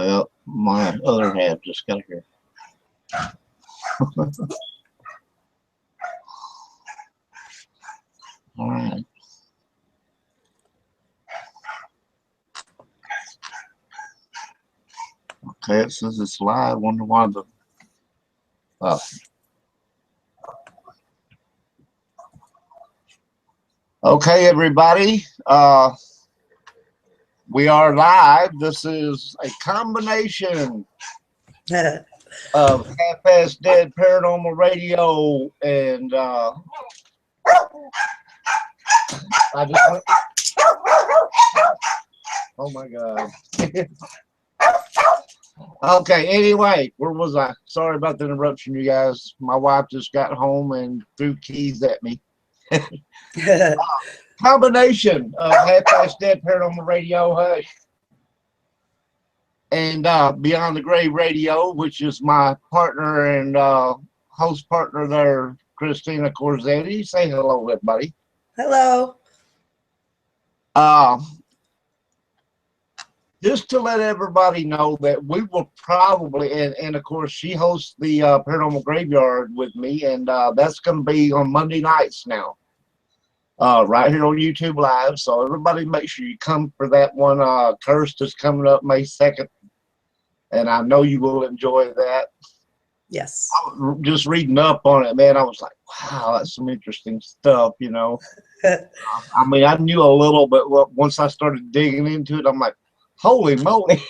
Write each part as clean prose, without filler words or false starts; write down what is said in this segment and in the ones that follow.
Well, my other half just got here. All right. Okay, it says it's live. Wonder why the. Okay, everybody. We are live. This is a combination of Half-Past Dead Paranormal Radio and I just went, oh my god. Okay, anyway, where was I? Sorry about the interruption, you guys. My wife just got home and threw keys at me. Combination of Half-Past Dead Paranormal Radio, Hush, and Beyond the Grave Radio, which is my partner and host partner there, Christina Corsetti. Say hello, everybody. Hello. Just to let everybody know that we will probably, and of course, she hosts the Paranormal Graveyard with me, and that's going to be on Monday nights now, right here on YouTube Live. So everybody make sure you come for that one. Kirst is coming up May 2nd, and I know you will enjoy that. Yes. I was just reading up on it, man. I was like, wow, that's some interesting stuff, you know. I mean, I knew a little, but once I started digging into it, I'm like, holy moly.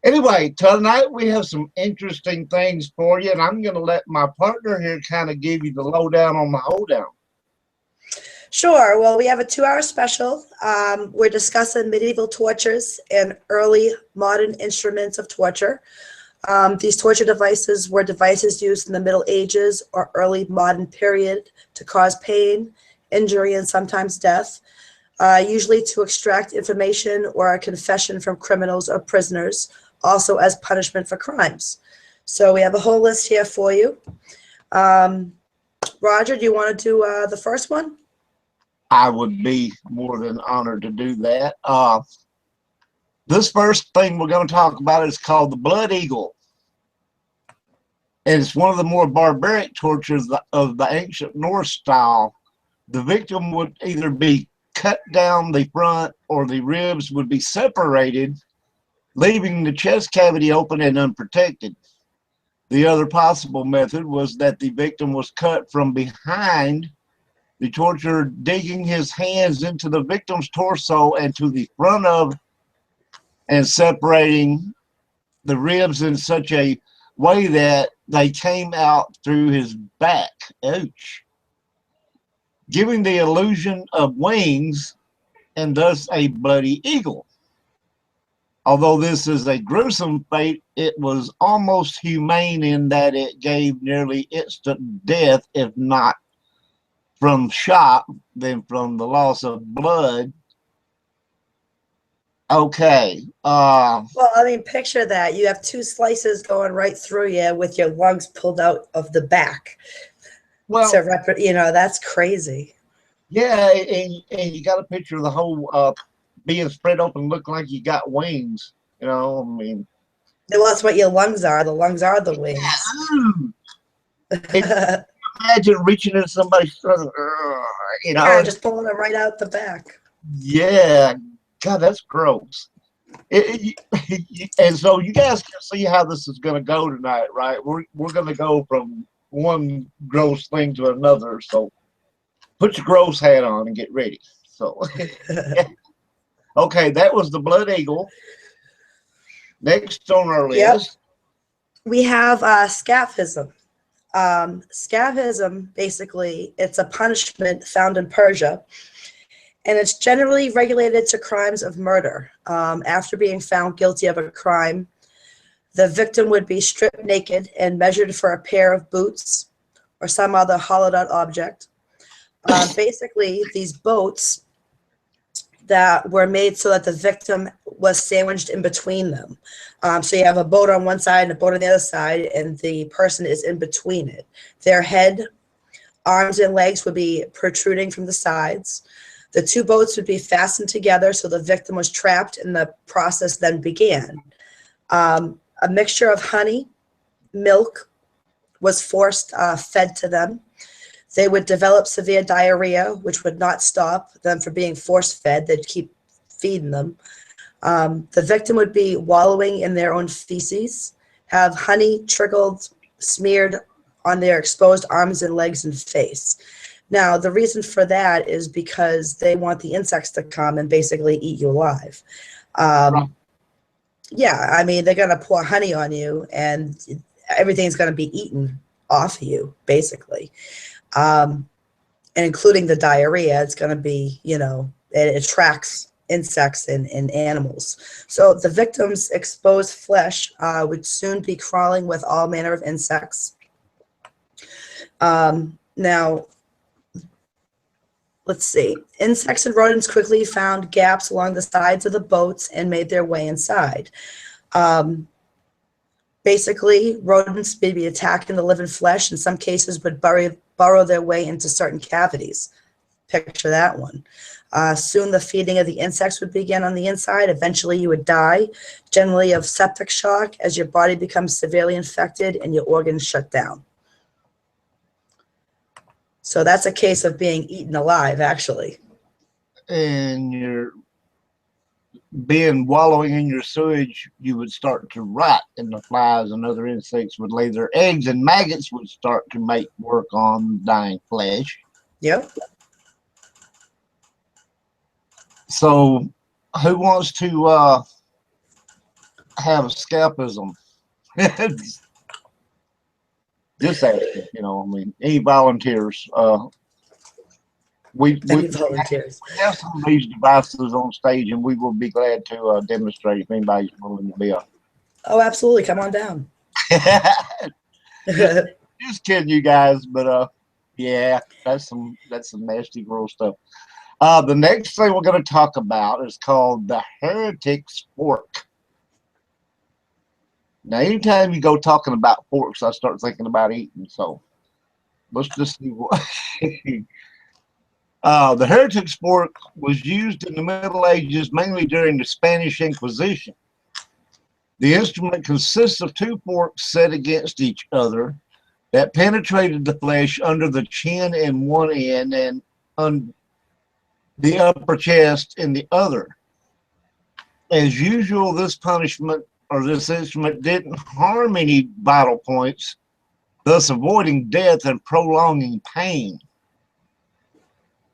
Anyway, tonight we have some interesting things for you, and I'm going to let my partner here kind of give you the lowdown on the hoedown. Sure. Well, we have a 2-hour special. We're discussing medieval tortures and early modern instruments of torture. These torture devices were devices used in the Middle Ages or early modern period to cause pain, injury, and sometimes death, usually to extract information or a confession from criminals or prisoners, also as punishment for crimes. So we have a whole list here for you. Roger, do you want to do the first one? I would be more than honored to do that. This first thing we're going to talk about is called the blood eagle. And it's one of the more barbaric tortures of the ancient Norse style. The victim would either be cut down the front or the ribs would be separated, leaving the chest cavity open and unprotected. The other possible method was that the victim was cut from behind, the torturer digging his hands into the victim's torso and to the front of and separating the ribs in such a way that they came out through his back. Ouch. Giving the illusion of wings and thus a bloody eagle. Although this is a gruesome fate, it was almost humane in that it gave nearly instant death, if not from shock, then from the loss of blood. Okay. Well, I mean, picture that. You have 2 slices going right through you with your lungs pulled out of the back. Well, so, you know, that's crazy. Yeah, and you got a picture of the whole being spread open, looking like you got wings. You know, I mean. Well, that's what your lungs are. The lungs are the wings. Imagine reaching into somebody's throat, you know. Yeah, just pulling it right out the back. Yeah, God, that's gross. And so you guys can see how this is going to go tonight, right? We're going to go from one gross thing to another. So put your gross hat on and get ready. So, okay, that was the blood eagle. Next on our list, we have scaphism. Scaphism, basically, it's a punishment found in Persia, and it's generally regulated to crimes of murder. After being found guilty of a crime, the victim would be stripped naked and measured for a pair of boots or some other hollowed out object. Basically, these boats that were made so that the victim was sandwiched in between them. So you have a boat on one side and a boat on the other side, and the person is in between it. Their head, arms, and legs would be protruding from the sides. The two boats would be fastened together, so the victim was trapped, and the process then began. A mixture of honey, milk was forced fed to them. They would develop severe diarrhea, which would not stop them from being force-fed. They'd keep feeding them. The victim would be wallowing in their own feces, have honey trickled, smeared on their exposed arms and legs and face. Now, the reason for that is because they want the insects to come and basically eat you alive. Right. Yeah, I mean, they're going to pour honey on you, and everything's going to be eaten off of you, basically. And including the diarrhea, it's going to be, you know, it attracts insects and animals. So the victim's exposed flesh would soon be crawling with all manner of insects. Now, let's see. Insects and rodents quickly found gaps along the sides of the boats and made their way inside. Basically, rodents may be attacking the living flesh. In some cases, would burrow their way into certain cavities. Picture that one. Soon the feeding of the insects would begin on the inside. Eventually you would die, generally of septic shock, as your body becomes severely infected and your organs shut down. So that's a case of being eaten alive, actually. And you're wallowing in your sewage, you would start to rot, and the flies and other insects would lay their eggs, and maggots would start to make work on dying flesh. Yep. So who wants to have escapism? Just asking, you know, I mean, any volunteers? We Volunteers. have some of these devices on stage, and we will be glad to demonstrate if anybody's willing to be a. Oh, absolutely. Come on down. Just kidding, you guys, but yeah, that's some nasty, gross stuff. The next thing we're going to talk about is called the heretic spork. Now, anytime you go talking about forks, I start thinking about eating. So let's just see what. The heretic spork was used in the Middle Ages, mainly during the Spanish Inquisition. The instrument consists of two forks set against each other that penetrated the flesh under the chin in one end and on the upper chest in the other. As usual, this punishment or this instrument didn't harm any vital points, thus avoiding death and prolonging pain.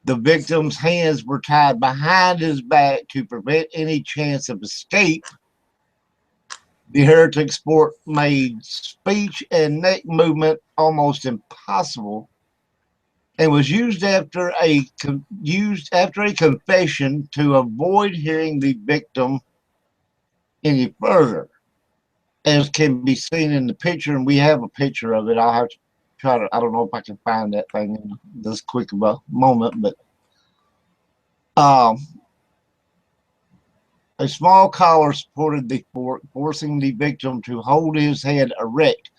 The victim's hands were tied behind his back to prevent any chance of escape. The heretic spork made speech and neck movement almost impossible, and was used after a confession to avoid hearing the victim any further, as can be seen in the picture. And we have a picture of it. I'll have to try to. I don't know if I can find that thing in this quick of a moment, but a small collar supported the fork, forcing the victim to hold his head erect.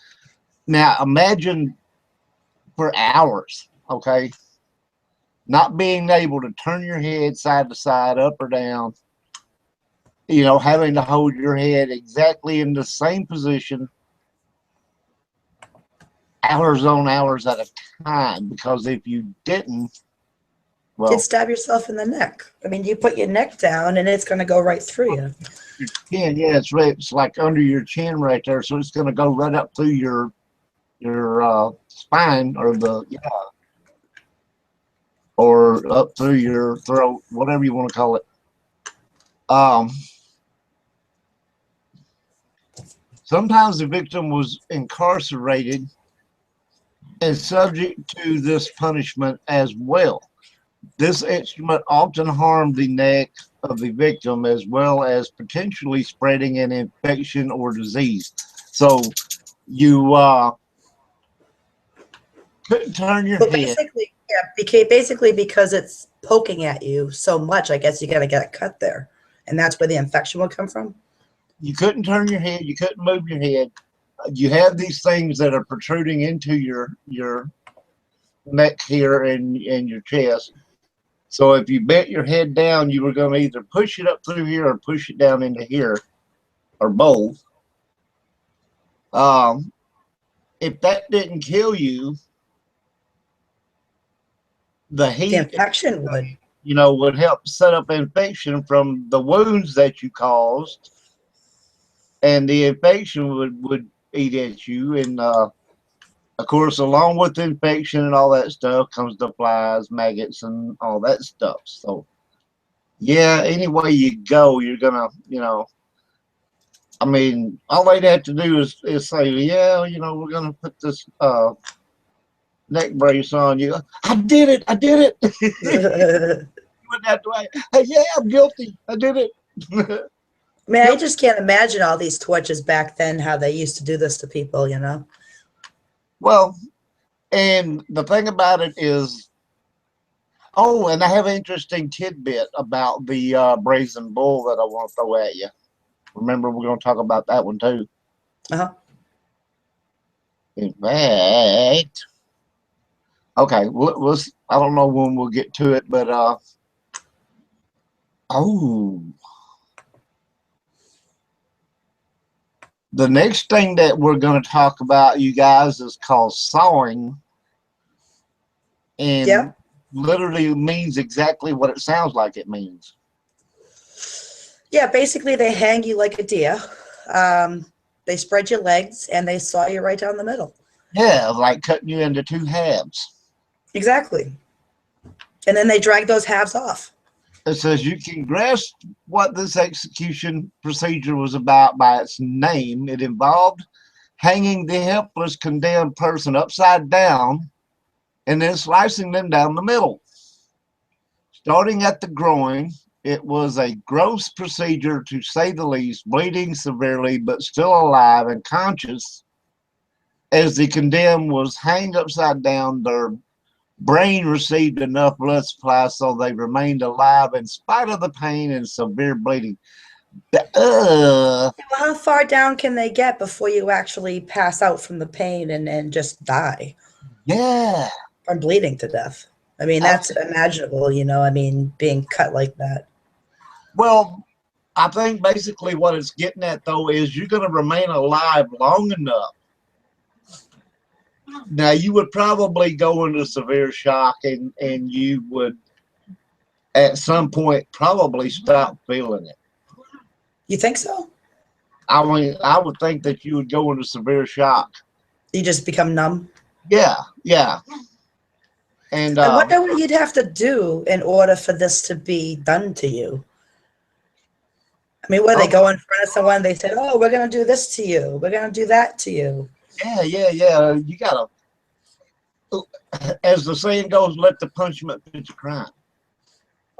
Now imagine for hours, okay, not being able to turn your head side to side, up or down, you know, having to hold your head exactly in the same position hours on hours at a time, because if you didn't, well, You'd stab yourself in the neck. I mean, you put your neck down and it's going to go right through you. your chin, yeah, it's right, it's like under your chin right there, so it's going to go right up through your spine, or the or up through your throat, whatever you want to call it. Sometimes the victim was incarcerated and subject to this punishment as well. This instrument often harmed the neck of the victim, as well as potentially spreading an infection or disease. So you couldn't turn your But head. basically because it's poking at you so much, I guess you got to get it cut there. And that's where the infection will come from. You couldn't turn your head. You couldn't move your head. You have these things that are protruding into your neck here and your chest. So if you bent your head down, you were going to either push it up through here or push it down into here, or both. If that didn't kill you, the The heat, infection would. would help set up infection from the wounds that you caused, and the infection would eat at you. And of course, along with the infection and all that stuff comes the flies, maggots, and all that stuff. So yeah, any way you go, you're gonna, I mean, all they'd have to do is say, yeah, we're gonna put this neck brace on you. I did it. I did it. You wouldn't have to like, hey, yeah, I'm guilty. I did it. I mean, I just can't imagine all these torches back then, how they used to do this to people, you know? Well, and the thing about it is, oh, and I have an interesting tidbit about the brazen bull that I want to throw at you. Remember, we're going to talk about that one too. Uh-huh. In fact, okay, let's, I don't know when we'll get to it, but oh, the next thing that we're going to talk about, you guys, is called sawing, and Yeah. literally means exactly what it sounds like it means. Yeah, basically they hang you like a deer. They spread your legs and they saw you right down the middle. Yeah, like cutting you into two halves. Exactly. And then they drag those halves off. It says you can grasp what this execution procedure was about by its name. It involved hanging the helpless condemned person upside down and then slicing them down the middle. Starting at the groin, it was a gross procedure, to say the least, bleeding severely but still alive and conscious. As the condemned was hanged upside down, their brain received enough blood supply so they remained alive in spite of the pain and severe bleeding. Well, how far down can they get before you actually pass out from the pain and just die? Yeah. From bleeding to death. I mean, that's imaginable, you know, I mean, being cut like that. Well, I think basically what it's getting at, though, is you're going to remain alive long enough. Now, you would probably go into severe shock, and you would, at some point, probably stop feeling it. You think so? I mean, I would think that you would go into severe shock. You just become numb? Yeah, yeah. And I wonder what you'd have to do in order for this to be done to you. I mean, where they go in front of someone, they say, oh, we're going to do this to you. We're going to do that to you. Yeah. You got to, as the saying goes, let the punishment fit the crime.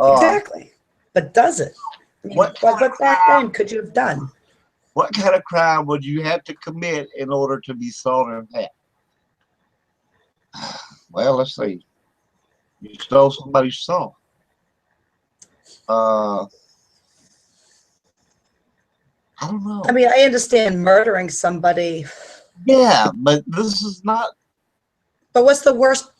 Exactly. But does it? I mean, what back then could you have done? What kind of crime would you have to commit in order to be sawn in half? Well, let's see. You stole somebody's saw. I don't know. I mean, I understand murdering somebody. Yeah, but this is not. But what's the worst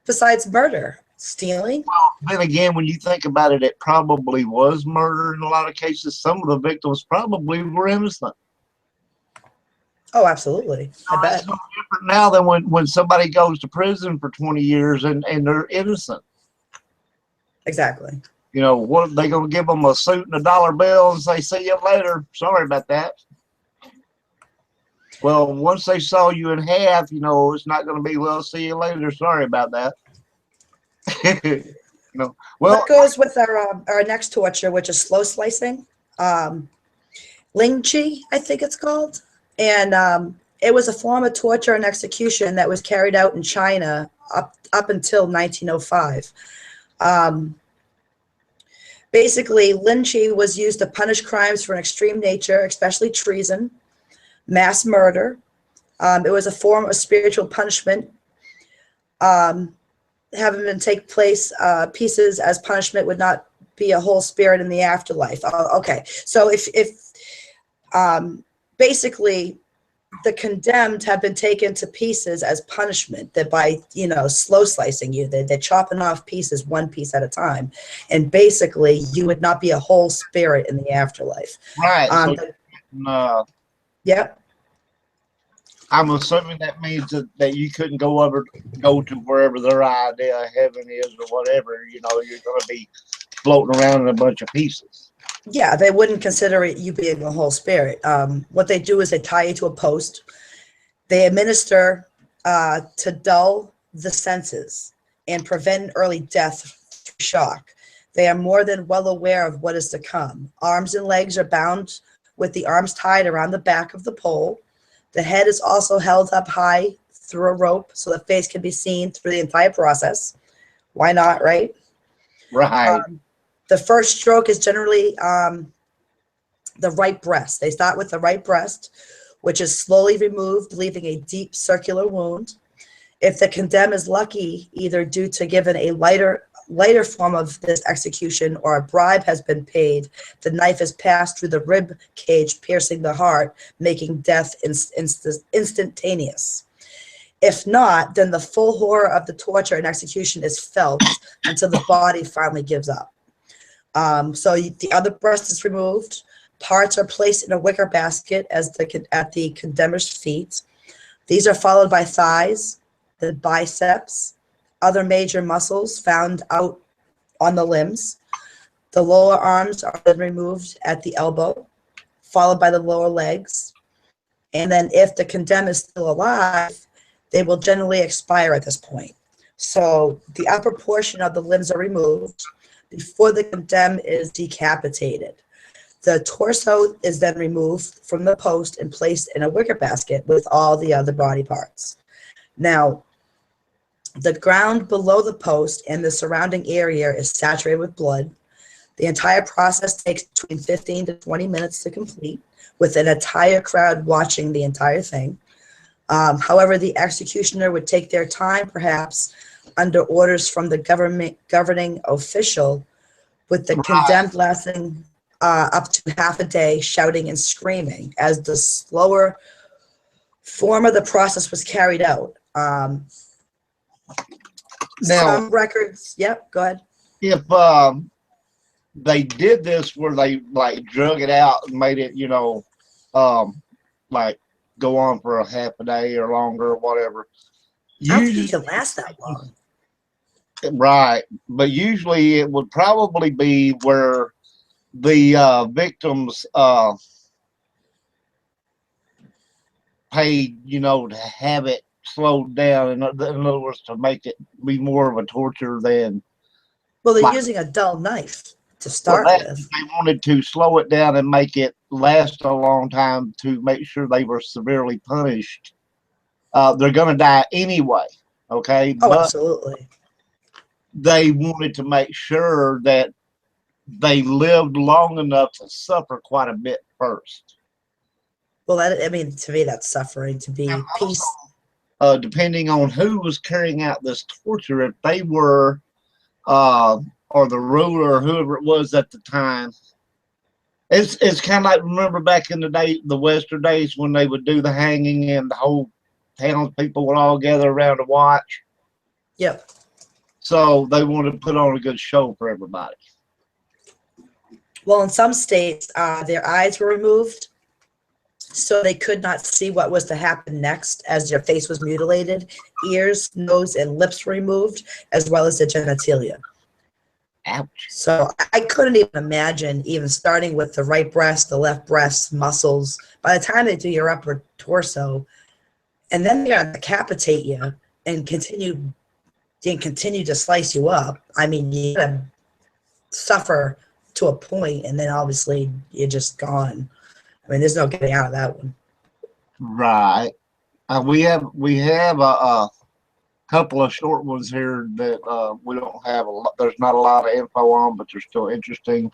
besides murder? Stealing? Well, then again, when you think about it, it probably was murder in a lot of cases. Some of the victims probably were innocent. Oh, absolutely. I bet. It's no different now than when somebody goes to prison for 20 years and they're innocent. Exactly. You know, what, they going to give them a suit and a dollar bill and say, see you later. Sorry about that. Well, once they saw you in half, you know, it's not going to be, well, see you later. Sorry about that. You know, well, what goes with our next torture, which is slow slicing, Ling Chi, I think it's called, and it was a form of torture and execution that was carried out in China up until 1905. Basically, Ling Chi was used to punish crimes for an extreme nature, especially treason, mass murder. It was a form of spiritual punishment. Having them take place pieces as punishment would not be a whole spirit in the afterlife. Okay, so if basically the condemned have been taken to pieces as punishment, that by, you know, slow slicing you, they're chopping off pieces, one piece at a time. And basically you would not be a whole spirit in the afterlife. Right. So, Yep. I'm assuming that means that you couldn't go to wherever their idea of heaven is or whatever. You know, you're going to be floating around in a bunch of pieces. Yeah, they wouldn't consider it you being a whole spirit. What they do is they tie you to a post. They administer to dull the senses and prevent early death through shock. They are more than well aware of what is to come. Arms and legs are bound with the arms tied around the back of the pole. The head is also held up high through a rope so the face can be seen through the entire process. Why not, right? Right. The first stroke is generally the right breast. They start with the right breast, which is slowly removed, leaving a deep circular wound. If the condemned is lucky, either due to given a lighter form of this execution or a bribe has been paid, the knife is passed through the rib cage, piercing the heart, making death instantaneous. If not, then the full horror of the torture and execution is felt until the body finally gives up. So the other breast is removed. Parts are placed in a wicker basket at the condemner's feet. These are followed by thighs, the biceps, other major muscles found out on the limbs. The lower arms are then removed at the elbow, followed by the lower legs. And then if the condemned is still alive, they will generally expire at this point. So the upper portion of the limbs are removed before the condemned is decapitated. The torso is then removed from the post and placed in a wicker basket with all the other body parts. Now, the ground below the post and the surrounding area is saturated with blood. The entire process takes between 15 to 20 minutes to complete, with an entire crowd watching the entire thing. However, the executioner would take their time, perhaps under orders from the governing official, with the condemned lasting up to half a day, shouting and screaming as the slower form of the process was carried out. Now, some records, yep, go ahead. If they did this where they like drug it out and made it, you know, like go on for a half a day or longer or whatever. I don't think it could last that long. Right. But usually it would probably be where the victims paid, you know, to have it slowed down. In other words, to make it be more of a torture than. Well, they're using a dull knife to start with. They wanted to slow it down and make it last a long time to make sure they were severely punished. They're going to die anyway, okay? Oh, but absolutely. They wanted to make sure that they lived long enough to suffer quite a bit first. Well, I mean, to me, that's suffering. To be peace. Depending on who was carrying out this torture, if they were or the ruler or whoever it was at the time. It's kind of like, remember back in the day, the Western days, when they would do the hanging and the whole townspeople would all gather around to watch. Yep. So they wanted to put on a good show for everybody. Well, in some states, their eyes were removed, so they could not see what was to happen next as their face was mutilated. Ears, nose, and lips were removed, as well as the genitalia. Ouch. So I couldn't even imagine even starting with the right breast, the left breast, muscles. By the time they do your upper torso, and then they're going to decapitate you and continue to slice you up. I mean, you're going to suffer to a point, and then obviously you're just gone. I mean, there's no getting out of that one. Right. We have a couple of short ones here that we don't have a lot. There's not a lot of info on, but they're still interesting.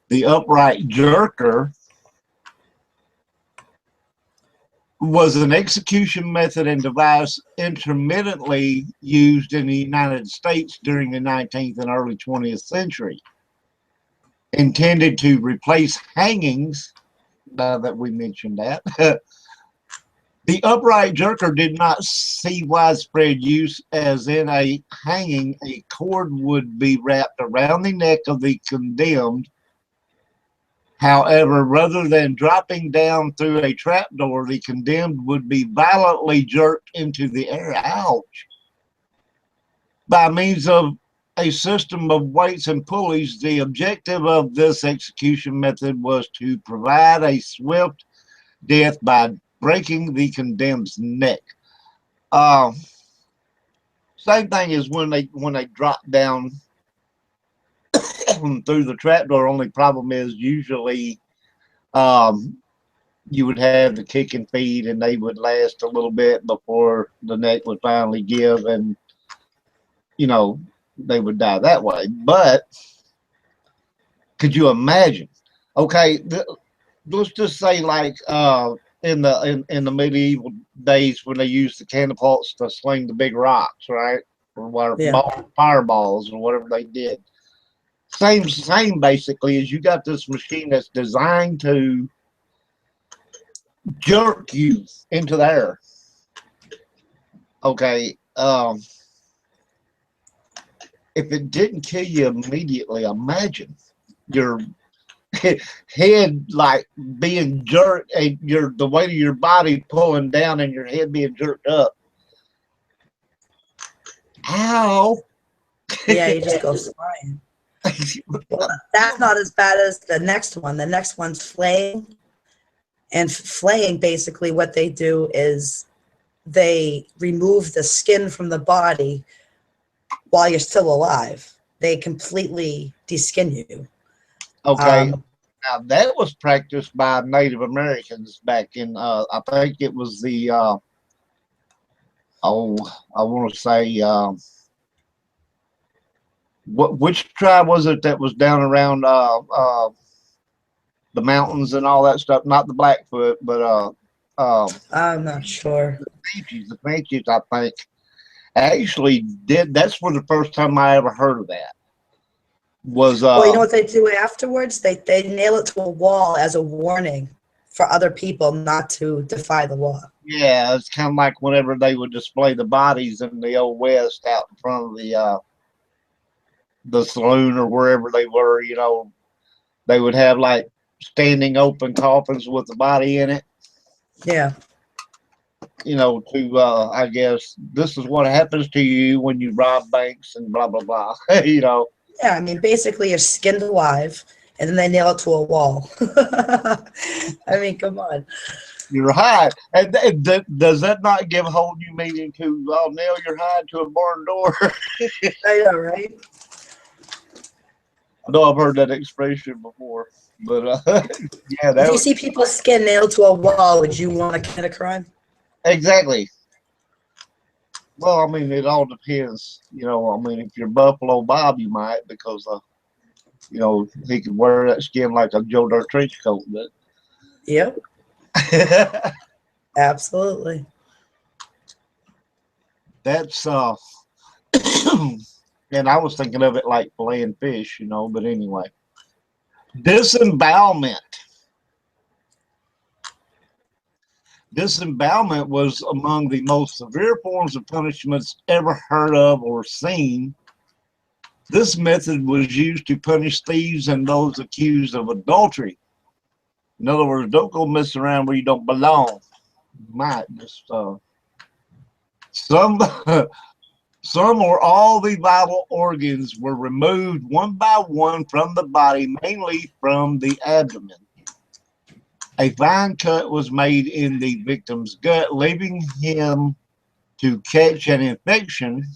The upright jerker was an execution method and device intermittently used in the United States during the 19th and early 20th century, intended to replace hangings. Now that we mentioned that, The upright jerker did not see widespread use, as in a hanging, a cord would be wrapped around the neck of the condemned. However, rather than dropping down through a trapdoor, the condemned would be violently jerked into the air. Ouch. By means of a system of weights and pulleys, the objective of this execution method was to provide a swift death by breaking the condemned's neck. Same thing as when they drop down through the trapdoor. Only problem is usually you would have the kick and feed, and they would last a little bit before the neck would finally give, and they would die that way. But could you imagine? Okay, let's just say like in the medieval days when they used the catapults to sling the big rocks, right? Or fireballs or whatever they did. Same basically, is you got this machine that's designed to jerk you into the air. Okay, if it didn't kill you immediately, imagine your head like being jerked, and the weight of your body pulling down and your head being jerked up. Ow. Yeah, you just go flying. Well, that's not as bad as the next one. The next one's flaying. And flaying, basically what they do is they remove the skin from the body while you're still alive. They completely deskin you. Okay. Now that was practiced by Native Americans back in I think it was the I want to say which tribe was it that was down around the mountains and all that stuff? Not the Blackfoot, but I'm not sure. The Apaches, I think, actually did. That's for the first time I ever heard of that. Was well, you know what they do afterwards? They nail it to a wall as a warning for other people not to defy the law. Yeah, it's kind of like whenever they would display the bodies in the old West out in front of the saloon or wherever they were. They would have like standing open coffins with the body in it. Yeah. To I guess this is what happens to you when you rob banks and blah blah blah. Yeah, I mean, basically you're skinned alive, and then they nail it to a wall. I mean, come on. Your hide, and does that not give a whole new meaning to nail your hide to a barn door? I know, right? I know I've heard that expression before, but yeah. If you see people's skin nailed to a wall, would you want to commit a crime? Exactly. Well, I mean, it all depends. I mean, if you're Buffalo Bob, you might, because he could wear that skin like a Joe Dirt trench coat. But yep. Absolutely. That's and I was thinking of it like filleting fish, but anyway. Disembowelment. Disembowelment was among the most severe forms of punishments ever heard of or seen. This method was used to punish thieves and those accused of adultery. In other words, don't go mess around where you don't belong. You might just some or all the vital organs were removed one by one from the body, mainly from the abdomen. A fine cut was made in the victim's gut, leaving him to catch an infection.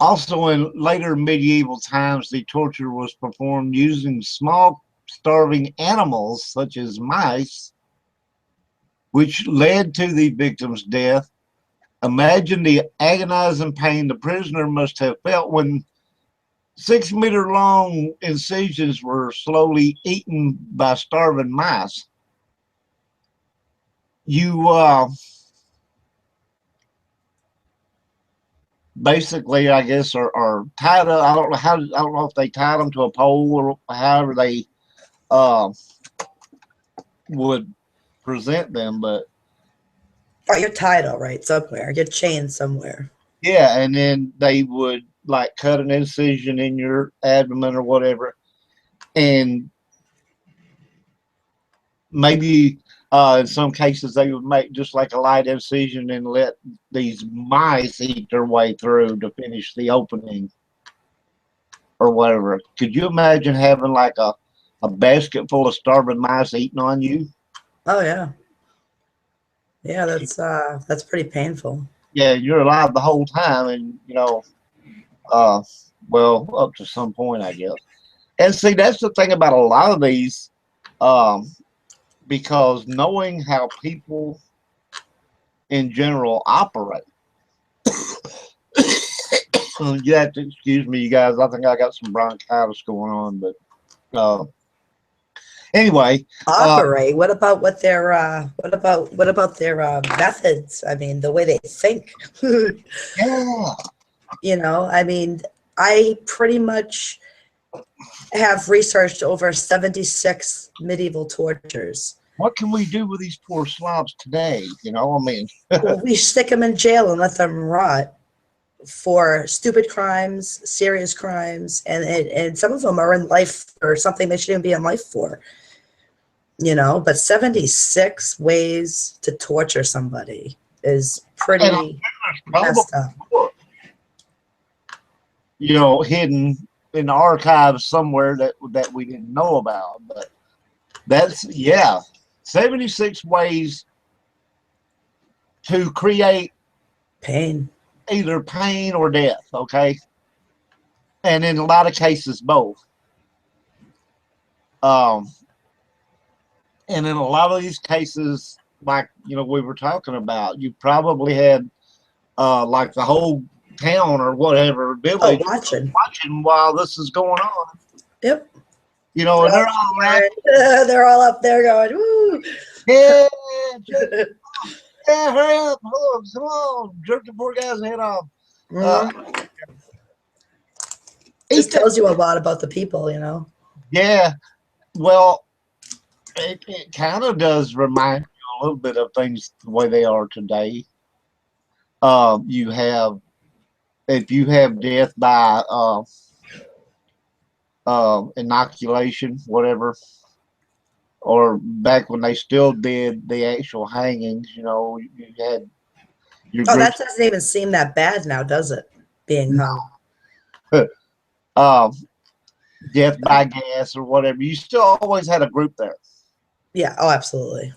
Also, in later medieval times, the torture was performed using small starving animals, such as mice, which led to the victim's death. Imagine the agonizing pain the prisoner must have felt when 6-meter-long incisions were slowly eaten by starving mice. You basically, I guess, are tied up. I don't know if they tied them to a pole or however they would present them, but Oh, you're tied all right somewhere. You're chained somewhere. yeah, and then they would like cut an incision in your abdomen or whatever, and maybe in some cases they would make just like a light incision and let these mice eat their way through to finish the opening or whatever. Could you imagine having like a basket full of starving mice eating on you? Oh yeah. Yeah, that's pretty painful. Yeah, you're alive the whole time, and uh, well, up to some point, I guess. And see, that's the thing about a lot of these, um, because knowing how people in general operate. You have to excuse me, you guys. I think I got some bronchitis going on, but anyway, Operate. What about their methods? I mean, the way they think. yeah. I mean, I pretty much have researched over 76 medieval tortures. What can we do with these poor slobs today? I mean, Well, we stick them in jail and let them rot for stupid crimes, serious crimes, and some of them are in life or something they shouldn't be in life for. But 76 ways to torture somebody is pretty messed up. Hidden in the archives somewhere that we didn't know about. But that's 76 ways to create Pain. either pain or death. Okay, and in a lot of cases, both. And in a lot of these cases, like we were talking about, you probably had like the whole town or whatever village watching while this is going on. Yep. And they're all laughing. They're all up there going, "Woo!" Yeah, hurry up, come on, jerk the poor guy's head off. Just tells you a lot about the people, Yeah, well, it kind of does remind you a little bit of things the way they are today. If you have death by inoculation, whatever, or back when they still did the actual hangings, you had your that doesn't even seem that bad now, does it? Being hung. Death by gas or whatever. You still always had a group there. Yeah. Oh, absolutely.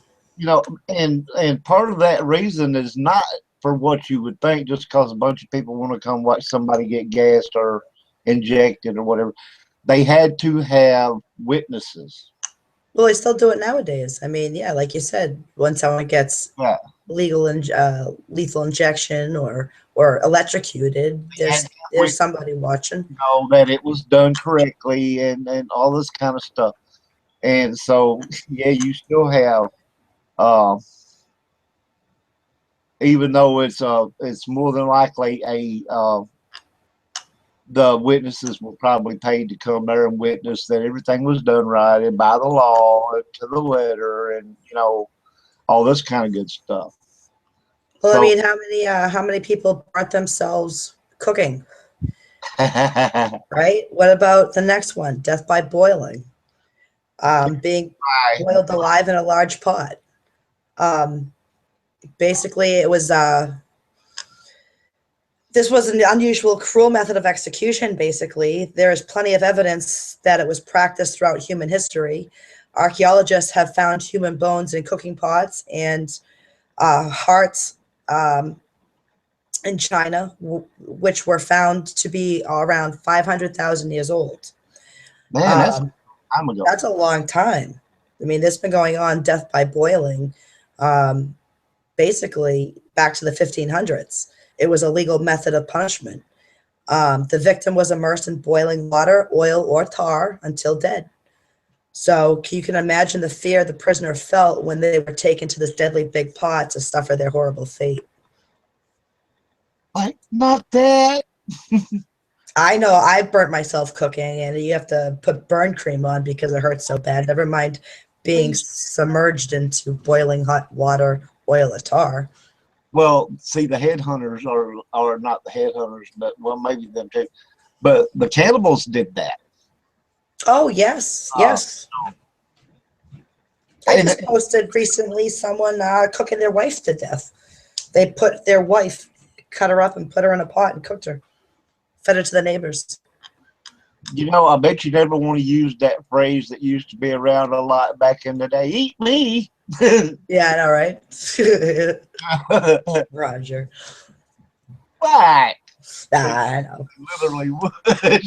And part of that reason is not for what you would think, just because a bunch of people want to come watch somebody get gassed or injected or whatever. They had to have witnesses. Well, they still do it nowadays. I mean, yeah, like you said, when someone gets lethal injection or electrocuted, there's somebody watching. That it was done correctly and all this kind of stuff. And so, yeah, you still have, even though it's more than likely the witnesses were probably paid to come there and witness that everything was done right and by the law and to the letter and all this kind of good stuff. Well, I mean, how many people burnt themselves cooking? Right? What about the next one? Death by boiling. Being boiled alive in a large pot. Basically, it was this was an unusual, cruel method of execution. Basically, there is plenty of evidence that it was practiced throughout human history. Archaeologists have found human bones in cooking pots and hearts in China, which were found to be around 500,000 years old. Man, that's a long time. I mean, this has been going on, death by boiling, basically back to the 1500s. It was a legal method of punishment. The victim was immersed in boiling water, oil, or tar until dead. So you can imagine the fear the prisoner felt when they were taken to this deadly big pot to suffer their horrible fate. Like, not that. I know I burnt myself cooking, and you have to put burn cream on because it hurts so bad. Never mind being submerged into boiling hot water, oil, or tar. Well, see, the headhunters are not the headhunters, but well, maybe them too. But the cannibals did that. Oh, yes, Uh, yes. I just posted recently someone cooking their wife to death. They put their wife, cut her up and put her in a pot and cooked her, fed her to the neighbors. You know, I bet you never want to use that phrase that used to be around a lot back in the day. Eat me. Yeah, I know, right? Roger. Right. I know. Literally would.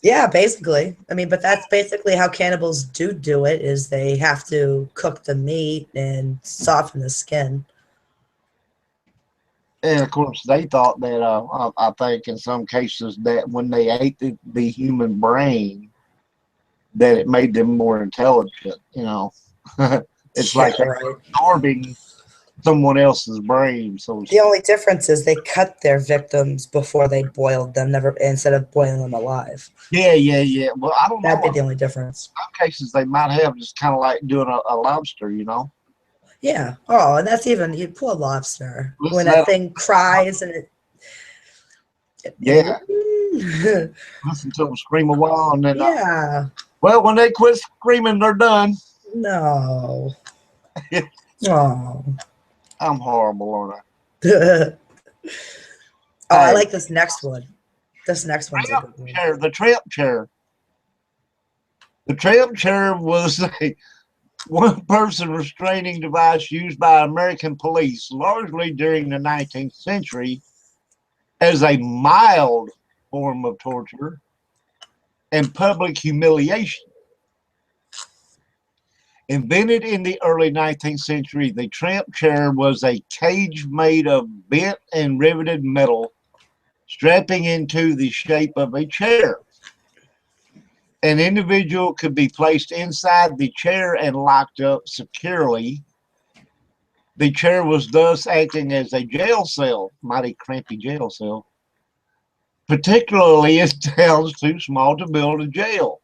Yeah, basically. I mean, but that's basically how cannibals do it, is they have to cook the meat and soften the skin. And of course, they thought that, I think in some cases, that when they ate the human brain, that it made them more intelligent. You know, it's Yeah, like they're right. absorbing someone else's brain. So The only difference is they cut their victims before they boiled them, never instead of boiling them alive. yeah. Well, I don't know. That'd be In the only difference. some cases, they might have just kind of like doing a lobster. You know. Yeah. Oh, and that's even you poor lobster. When Listen that to thing cries and yeah. it Listen to them scream a while, and then yeah. well, when they quit screaming, they're done. No. Oh. I'm horrible, aren't I? Oh, I Hey, like this next one. This next one's a good one. the tramp chair. The tramp chair was a one-person restraining device used by American police largely during the 19th century as a mild form of torture and public humiliation. Invented in the early 19th century, the tramp chair was a cage made of bent and riveted metal strapping into the shape of a chair. An individual could be placed inside the chair and locked up securely. The chair was thus acting as a jail cell, mighty crampy jail cell, particularly as towns too small to build a jail.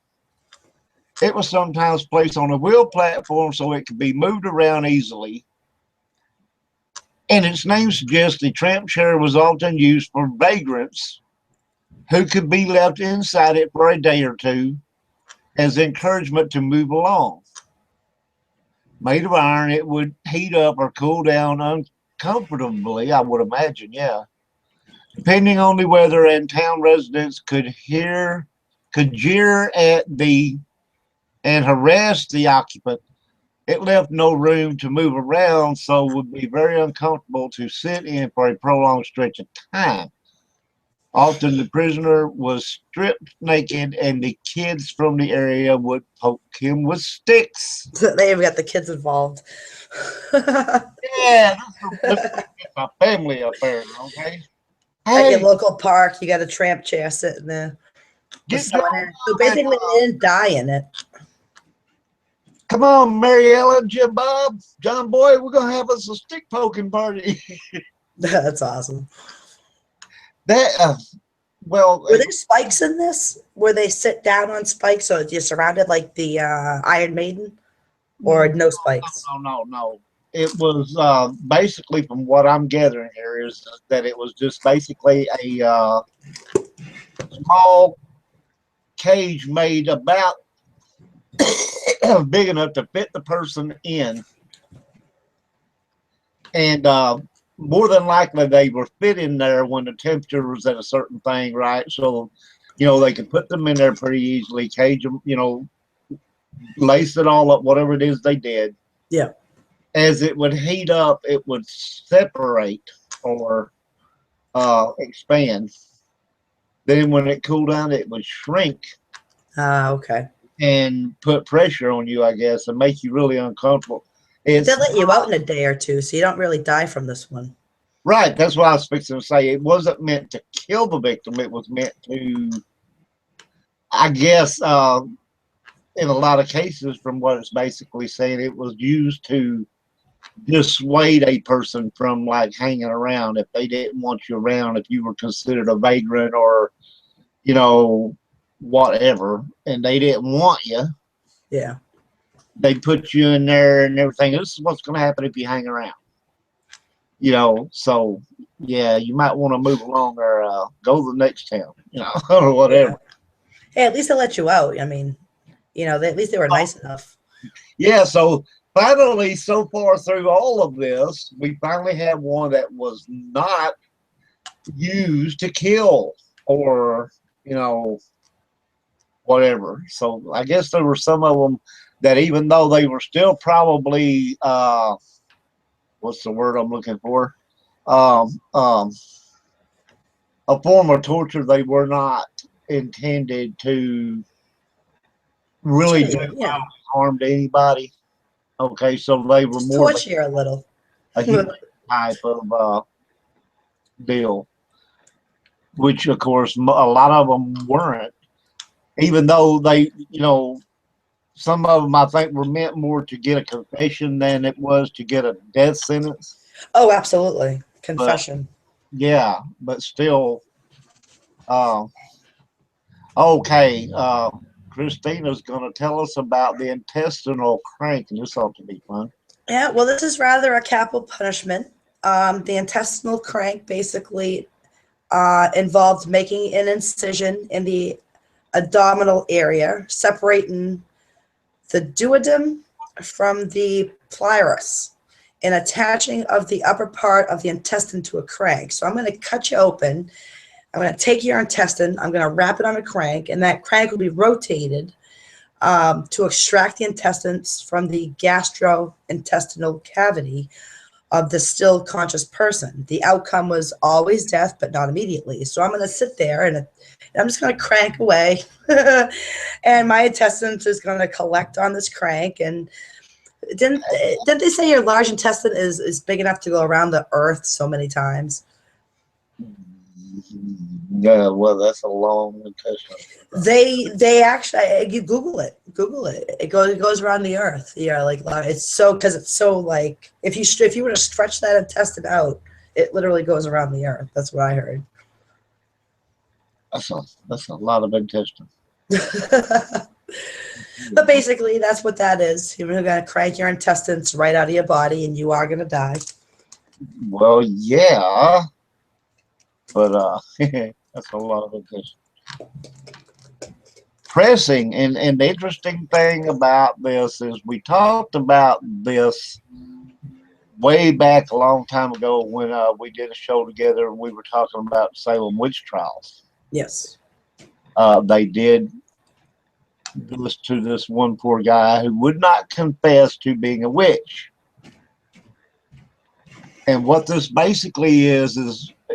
It was sometimes placed on a wheel platform so it could be moved around easily. And its name suggests the tramp chair was often used for vagrants who could be left inside it for a day or two as encouragement to move along. Made of iron, it would heat up or cool down uncomfortably, I would imagine, yeah. Depending on the weather, and town residents could jeer at and harass the occupant. It left no room to move around, so would be very uncomfortable to sit in for a prolonged stretch of time. Often the prisoner was stripped naked, and the kids from the area would poke him with sticks. They even got the kids involved. Yeah, this is a family affair, okay? At your Hey, local park, you got a tramp chair sitting there with get someone John. in. So basically, they didn't die in it. Come on, Mary Ellen, Jim Bob, John Boy, we're gonna have us a stick poking party. That's awesome. That well, Were there spikes in this? Where they sit down on spikes, or you're surrounded like the Iron Maiden, or no spikes? no. It was basically, from what I'm gathering here, is that it was just basically a small cage made about big enough to fit the person in, and more than likely they were fit in there when the temperature was at a certain thing, right? So, they could put them in there pretty easily, cage them, lace it all up, whatever it is they did. Yeah. As it would heat up, it would separate or expand. Then when it cooled down, it would shrink Okay. and put pressure on you, I guess, and make you really uncomfortable. They let you out in a day or two, so you don't really die from this one. Right. That's what I was fixing to say. It wasn't meant to kill the victim. It was meant to, I guess, in a lot of cases, from what it's basically saying, it was used to dissuade a person from like hanging around if they didn't want you around, if you were considered a vagrant or, whatever, and they didn't want you. Yeah. they put you in there and everything. This is what's going to happen if you hang around. You know, so yeah, you might want to move along or go to the next town, you know, or Yeah. whatever. Hey, at least they let you out. I mean, at least they were nice enough. Yeah, so finally, so far through all of this, we finally had one that was not used to kill or, you know, whatever. So I guess there were some of them that even though they were still probably, what's the word I'm looking for? Um, um, a form of torture, they were not intended to really do Yeah, harm to anybody. Okay, so they were just more of torture you a little. a human type of deal, which of course a lot of them weren't. Even though they, you know, some of them I think were meant more to get a confession than it was to get a death sentence. Oh, absolutely. But Confession. yeah, but still, uh, okay. Christina's going to tell us about the intestinal crank, and this ought to be fun. Yeah, well, this is rather a capital punishment. The intestinal crank basically involved making an incision in the abdominal area, separating the duodenum from the pylorus, and attaching of the upper part of the intestine to a crank. So I'm going to cut you open. I'm going to take your intestine. I'm going to wrap it on a crank, and that crank will be rotated to extract the intestines from the gastrointestinal cavity of the still conscious person. The outcome was always death, but not immediately. So I'm going to sit there and I'm just going to crank away, and my intestines is going to collect on this crank. And didn't they say your large intestine is big enough to go around the earth so many times? Yeah, well, that's a long intestinal. They actually, you Google it. It goes around the earth. Yeah, like it's so, because it's so, like, if you were to stretch that intestine out, it literally goes around the earth. That's what I heard. That's a lot of intestine. But basically, that's what that is. You're gonna crank your intestines right out of your body, and you are gonna die. Well, yeah, but that's a lot of intestine. Pressing, and the interesting thing about this is we talked about this way back a long time ago when we did a show together. We were talking about Salem witch trials. Yes. They did this to this one poor guy who would not confess to being a witch. And what this basically is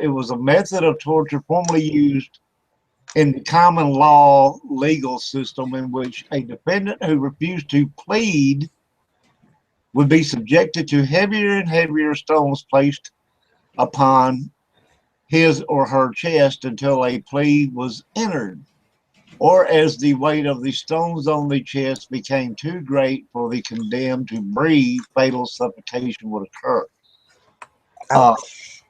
it was a method of torture formerly used in the common law legal system in which a defendant who refused to plead would be subjected to heavier and heavier stones placed upon his or her chest until a plea was entered, or as the weight of the stones on the chest became too great for the condemned to breathe, fatal suffocation would occur. Ouch.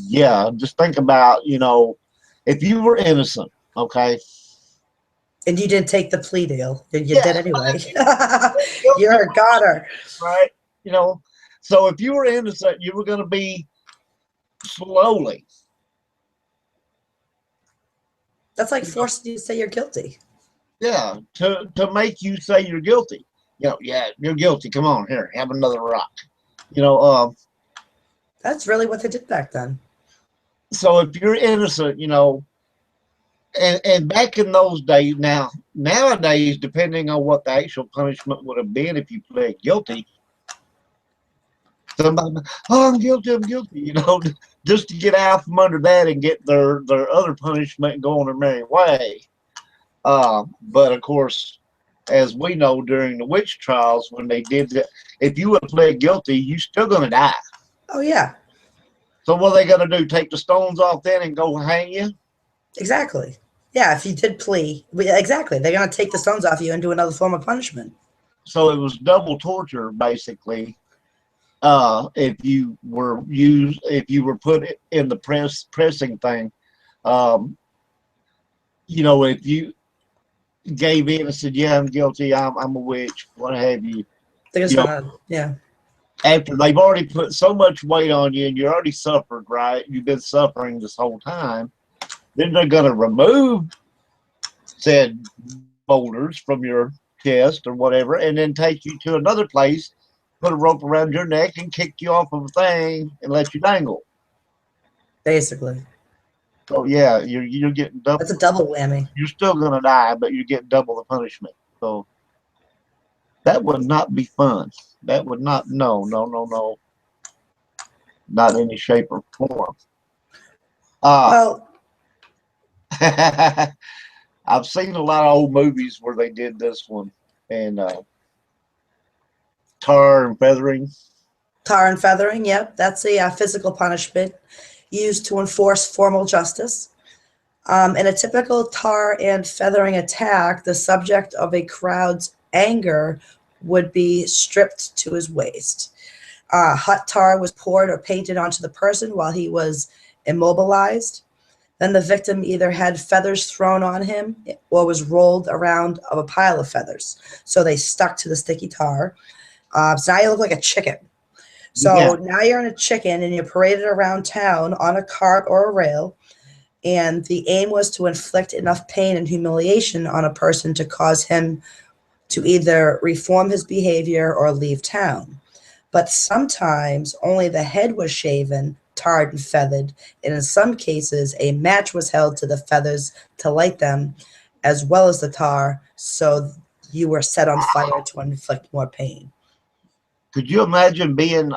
Yeah, just think about, you know, if you were innocent, okay? And you didn't take the plea deal. You Yeah, did anyway. guilty, You're a goner. right? You know, so if you were innocent, you were going to be slowly. That's like forcing you to say you're guilty. Yeah, to make you say you're guilty. You know, yeah, you're guilty. Come on, here, have another rock. You know, That's really what they did back then. so if you're innocent, you know, and back in those days, nowadays, depending on what the actual punishment would have been if you pled guilty, somebody, oh, I'm guilty, you know, just to get out from under that and get their other punishment and go on their merry way. But of course, as we know during the witch trials, when they did that, if you would have pled guilty, you're still going to die. Oh, yeah, So what are they going to do? Take the stones off then and go hang you? exactly. Yeah, if you did plea, exactly. They're going to take the stones off you and do another form of punishment. So it was double torture, basically. If you were put in the pressing thing, you know, if you gave in and said, "Yeah, I'm guilty. I'm a witch. What have you?" They're just You know, gonna, yeah. after they've already put so much weight on you and you already suffered, right? You've been suffering this whole time. Then they're going to remove said boulders from your chest or whatever, and then take you to another place, put a rope around your neck, and kick you off of a thing and let you dangle. Basically. So yeah, you're getting double. That's a double whammy. You're still going to die, but you're getting double the punishment. So that would not be fun. That would not. No, no, no, no. Not in any shape or form. Well, I've seen a lot of old movies where they did this one, and tar and feathering. tar and feathering, yep, that's a physical punishment used to enforce formal justice. In a typical tar and feathering attack, the subject of a crowd's anger would be stripped to his waist. Hot tar was poured or painted onto the person while he was immobilized. Then the victim either had feathers thrown on him or was rolled around of a pile of feathers. So they stuck to the sticky tar. So now you look like a chicken. So Yeah. now you're in a chicken and you're paraded around town on a cart or a rail. And the aim was to inflict enough pain and humiliation on a person to cause him to either reform his behavior or leave town. But sometimes only the head was shaven, tarred, and feathered, and in some cases a match was held to the feathers to light them, as well as the tar, so you were set on fire to inflict more pain. Could you imagine being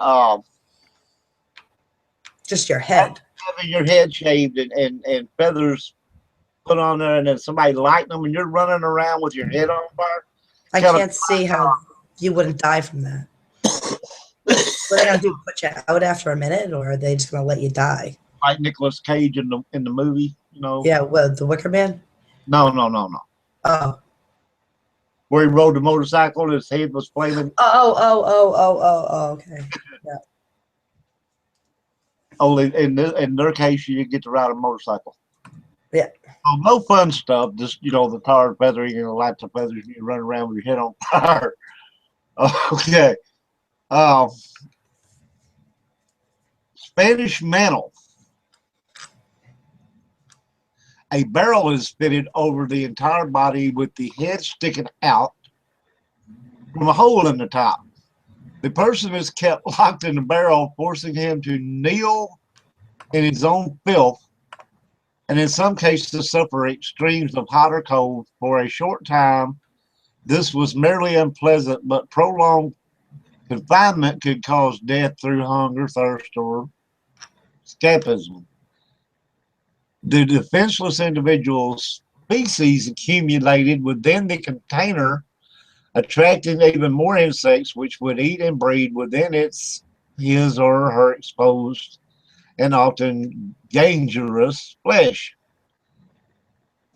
Just your head. having your head shaved and feathers put on there, and then somebody lighting them, and you're running around with your head on fire? I Kind can't see how you wouldn't die from that. What are they gonna do? Put you out after a minute, or are they just gonna let you die? like Nicolas Cage in the movie, you know? Yeah, well, the Wicker Man. No, no, no, no. Oh, Where he rode the motorcycle and his head was flaming. Okay. Yeah. Only in their case, you get to ride a motorcycle. Yeah. So no fun stuff. Just the tar and feathering and the lights of feathers, and you run around with your head on fire. Okay. Spanish mantle. A barrel is fitted over the entire body with the head sticking out from a hole in the top. The person is kept locked in the barrel, forcing him to kneel in his own filth, and in some cases suffer extremes of hot or cold for a short time. This was merely unpleasant, but prolonged confinement could cause death through hunger, thirst, or escapism. The defenseless individual's feces accumulated within the container, attracting even more insects, which would eat and breed within his or her exposed and often dangerous flesh.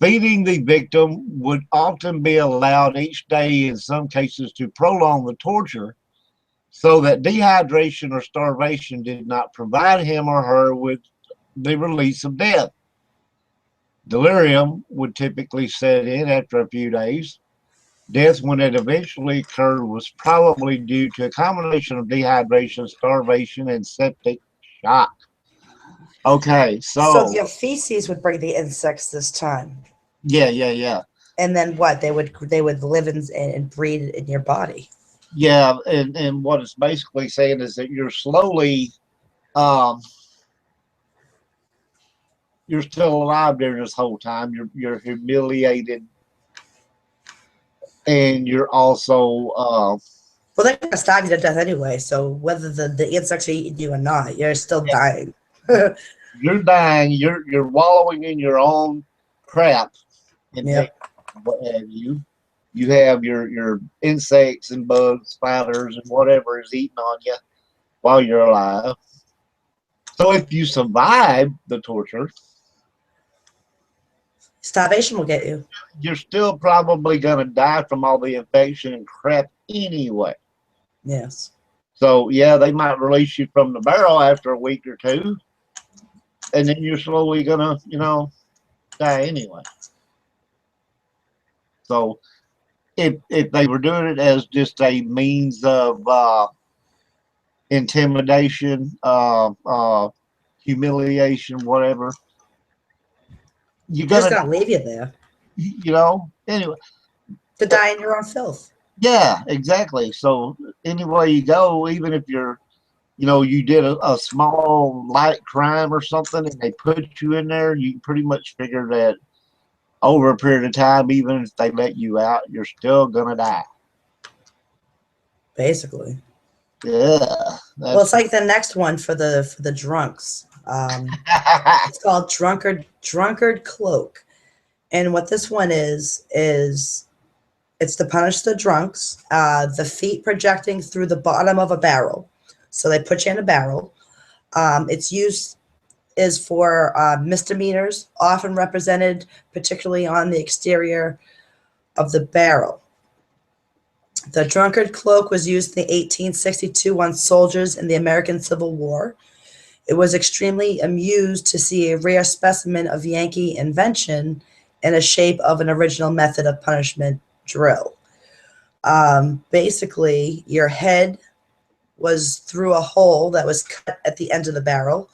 Feeding the victim would often be allowed each day, in some cases, to prolong the torture, so that dehydration or starvation did not provide him or her with the release of death. Delirium would typically set in after a few days. Death, when it eventually occurred, was probably due to a combination of dehydration, starvation, and septic shock. Okay, So so your feces would bring the insects this time, yeah. and then what? They would live and breed in your body. Yeah, and what it's basically saying is that um you're still alive during this whole time. You're humiliated, and you're also Well, they're gonna starve you to death anyway. So whether the insects are eating you or not, you're still dying. you're dying. You're wallowing in your own crap and Yep. what have you. You have your insects and bugs, spiders, and whatever is eating on you while you're alive. So if you survive the torture, Starvation will get you. you're still probably going to die from all the infection and crap anyway. Yes. So yeah, they might release you from the barrel after a week or two, and then you're slowly gonna, die anyway. So if they were doing it as just a means of intimidation, humiliation, whatever, you're They're just gonna, gonna leave you there anyway. to die in your own filth. Yeah, exactly. So anyway you go, even if you did a small light crime or something and they put you in there, you pretty much figure that over a period of time, even if they let you out, you're still gonna die. Basically. Yeah. Well, it's like the next one for the drunks. It's called drunkard cloak. And what this one is it's to punish the drunks. The feet projecting through the bottom of a barrel. So they put you in a barrel. Its use is for misdemeanors, often represented particularly on the exterior of the barrel. The drunkard cloak was used in the 1862 on soldiers in the American Civil War. It was extremely amused to see a rare specimen of Yankee invention in the shape of an original method of punishment drill. Basically, your head was through a hole that was cut at the end of the barrel,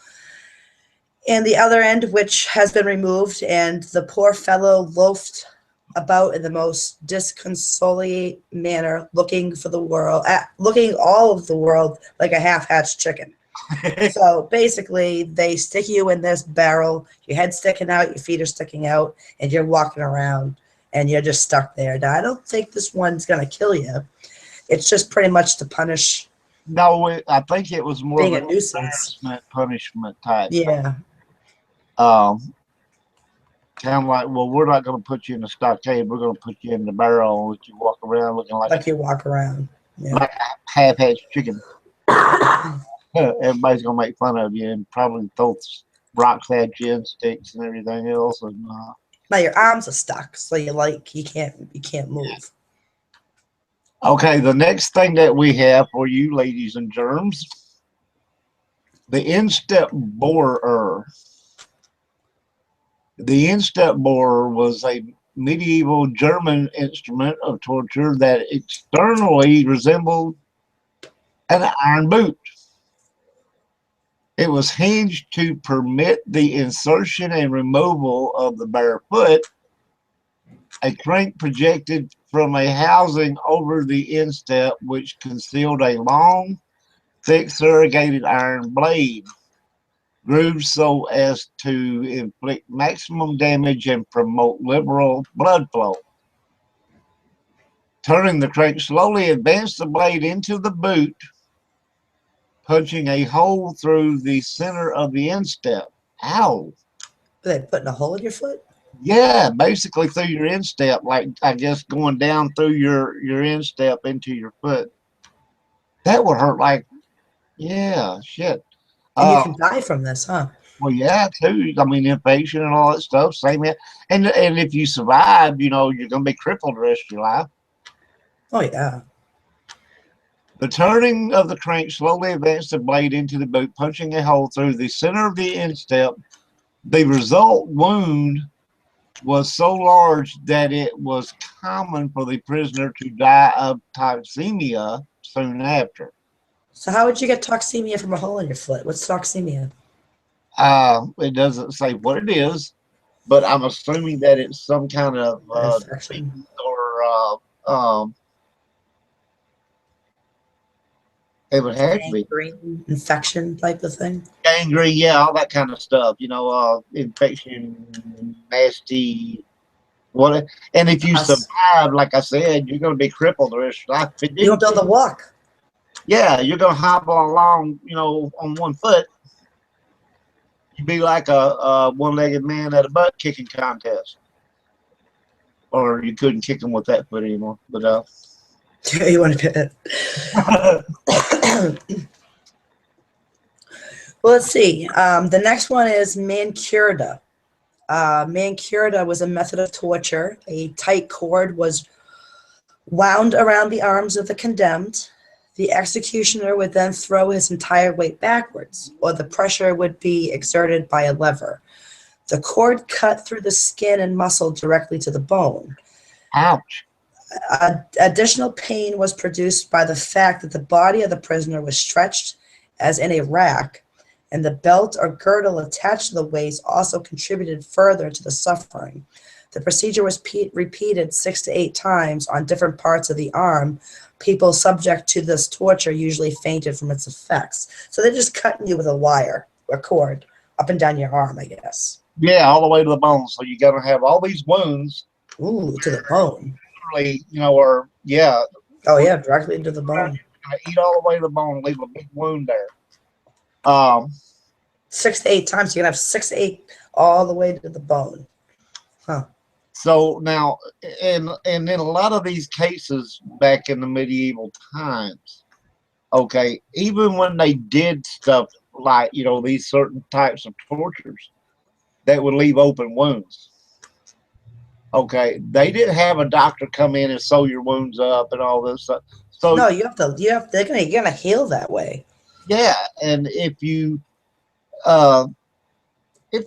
and the other end, which has been removed, and the poor fellow loafed about in the most disconsolate manner, looking all of the world like a half-hatched chicken. So basically, they stick you in this barrel, your head's sticking out, your feet are sticking out, and you're walking around, and you're just stuck there. Now, I don't think this one's going to kill you. It's just pretty much to punish. No, I think it was more being of a an nuisance. embarrassment punishment type. Yeah. Kind of like, well, we're not going to put you in the stockade. We're going to put you in the barrel and let you walk around looking like you walk around. Yeah. like a half-hatched chicken. Everybody's going to make fun of you and probably throw rocks at you and sticks and everything else. And now your arms are stuck, so you can't move. Okay, the next thing that we have for you, ladies and germs, the instep borer. The instep borer was a medieval German instrument of torture that externally resembled an iron boot. It was hinged to permit the insertion and removal of the bare foot. A crank projected from a housing over the instep, which concealed a long, thick corrugated iron blade, grooved so as to inflict maximum damage and promote liberal blood flow. Turning the crank slowly advanced the blade into the boot, punching a hole through the center of the instep. Ow. Are they putting a hole in your foot? Yeah, basically through your instep, like I guess going down through your instep into your foot. That would hurt like, yeah, shit. And you can die from this, huh? Well, yeah, too. I mean, infection and all that stuff. Same here. And if you survive, you're gonna be crippled the rest of your life. Oh yeah. The turning of the crank slowly advanced the blade into the boot, punching a hole through the center of the instep. The result wound was so large that it was common for the prisoner to die of toxemia soon after. So how would you get toxemia from a hole in your foot? What's toxemia? It doesn't say what it is, but I'm assuming that it's some kind of infection or it would have to be gangrene, infection type of thing. gangrene, yeah, all that kind of stuff. Infection, nasty. What? And if you survive, like I said, you're going to be crippled the rest of your life. You won't be able to walk. Yeah, you're going to hobble along, on one foot. You'd be like a one-legged man at a butt kicking contest. Or you couldn't kick him with that foot anymore. But you want to Well, let's see. The next one is mancurda. Mancurda was a method of torture. A tight cord was wound around the arms of the condemned. The executioner would then throw his entire weight backwards, or the pressure would be exerted by a lever. The cord cut through the skin and muscle directly to the bone. Ouch. Additional pain was produced by the fact that the body of the prisoner was stretched as in a rack, and the belt or girdle attached to the waist also contributed further to the suffering. The procedure was repeated 6 to 8 times on different parts of the arm. People subject to this torture usually fainted from its effects. So they're just cutting you with a wire, a cord, up and down your arm, I guess. Yeah, all the way to the bone. So you got to have all these wounds. Ooh, to the bone. Literally, or yeah. Oh yeah, directly into the bone. Eat all the way to the bone, leave a big wound there. 6 to 8 times. You're gonna have 6 to 8 all the way to the bone. Huh. So now, and in a lot of these cases back in the medieval times, okay, even when they did stuff like, these certain types of tortures that would leave open wounds, okay, they didn't have a doctor come in and sew your wounds up and all this stuff. So no, you're gonna heal that way. Yeah, and if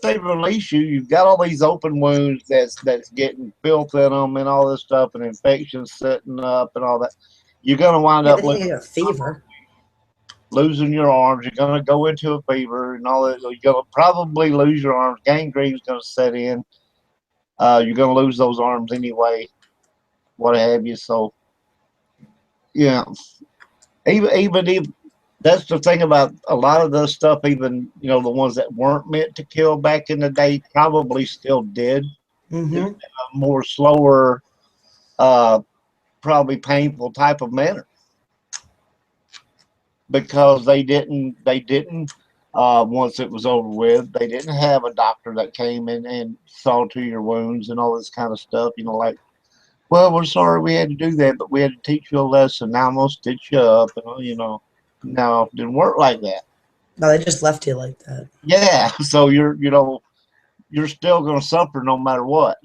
they release you, you've got all these open wounds that's getting filth in them and all this stuff, and infections setting up and all that. You're gonna wind up Then you get a fever. losing your arms. You're gonna go into a fever and all that. You're gonna probably lose your arms. Gangrene's gonna set in. You're gonna lose those arms anyway, what have you. So, yeah, even if that's the thing about a lot of this stuff, even the ones that weren't meant to kill back in the day probably still did. Mm-hmm. In a more slower, probably painful type of manner, because they didn't once it was over with, they didn't have a doctor that came in and saw to your wounds and all this kind of stuff. Like, well, we're sorry we had to do that, but we had to teach you a lesson. Now I'm gonna stitch you up, and no, it didn't work like that. No, they just left you like that. Yeah, so you're still gonna suffer no matter what.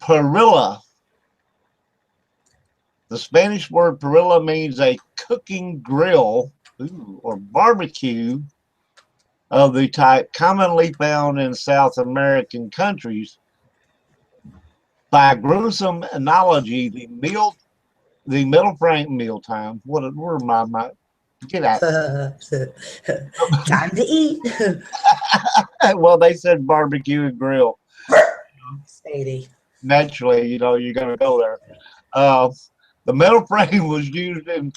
Parrilla. The Spanish word parrilla means a cooking grill or barbecue of the type commonly found in South American countries. By gruesome analogy, the middle frame mealtime. Where am I? Get out. Time to eat. Well, they said barbecue and grill. Sadie. Naturally, you're gonna go there. The metal frame was used in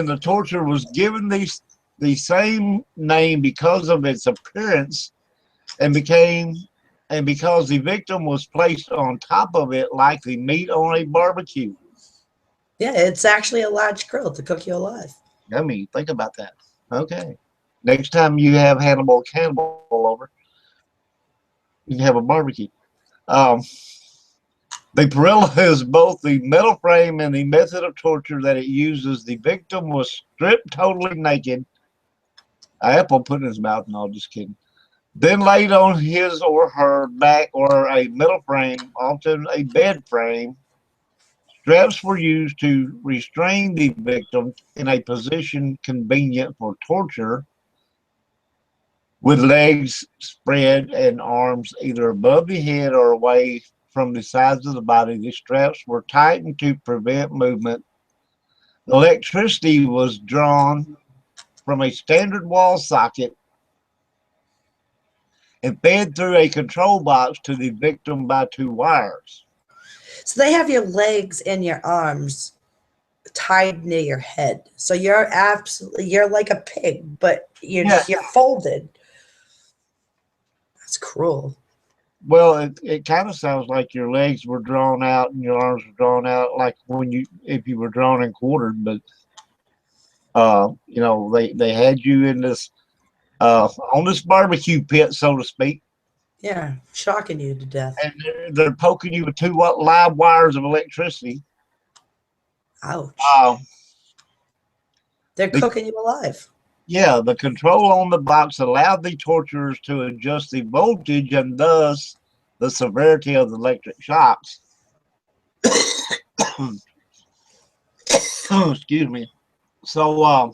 the torture, was given the same name because of its appearance, and because the victim was placed on top of it like the meat on a barbecue. Yeah, it's actually a large grill to cook you alive. I mean, think about that. Okay. Next time you have Hannibal Cannibal over, you can have a barbecue. The parrilla is both the metal frame and the method of torture that it uses. The victim was stripped totally naked. Apple put in his mouth. No, just kidding. Then laid on his or her back or a metal frame, often a bed frame. Straps were used to restrain the victim in a position convenient for torture, with legs spread and arms either above the head or away from the sides of the body. The straps were tightened to prevent movement. Electricity was drawn from a standard wall socket and fed through a control box to the victim by 2 wires. So they have your legs and your arms tied near your head. So you're like a pig, but you're folded. That's cruel. Well, it kind of sounds like your legs were drawn out and your arms were drawn out, like if you were drawn and quartered. But they had you in this on this barbecue pit, so to speak. Yeah, shocking you to death. And they're poking you with 2 live wires of electricity. Ouch. They're cooking you alive. Yeah, the control on the box allowed the torturers to adjust the voltage and thus the severity of the electric shocks. Excuse me. So,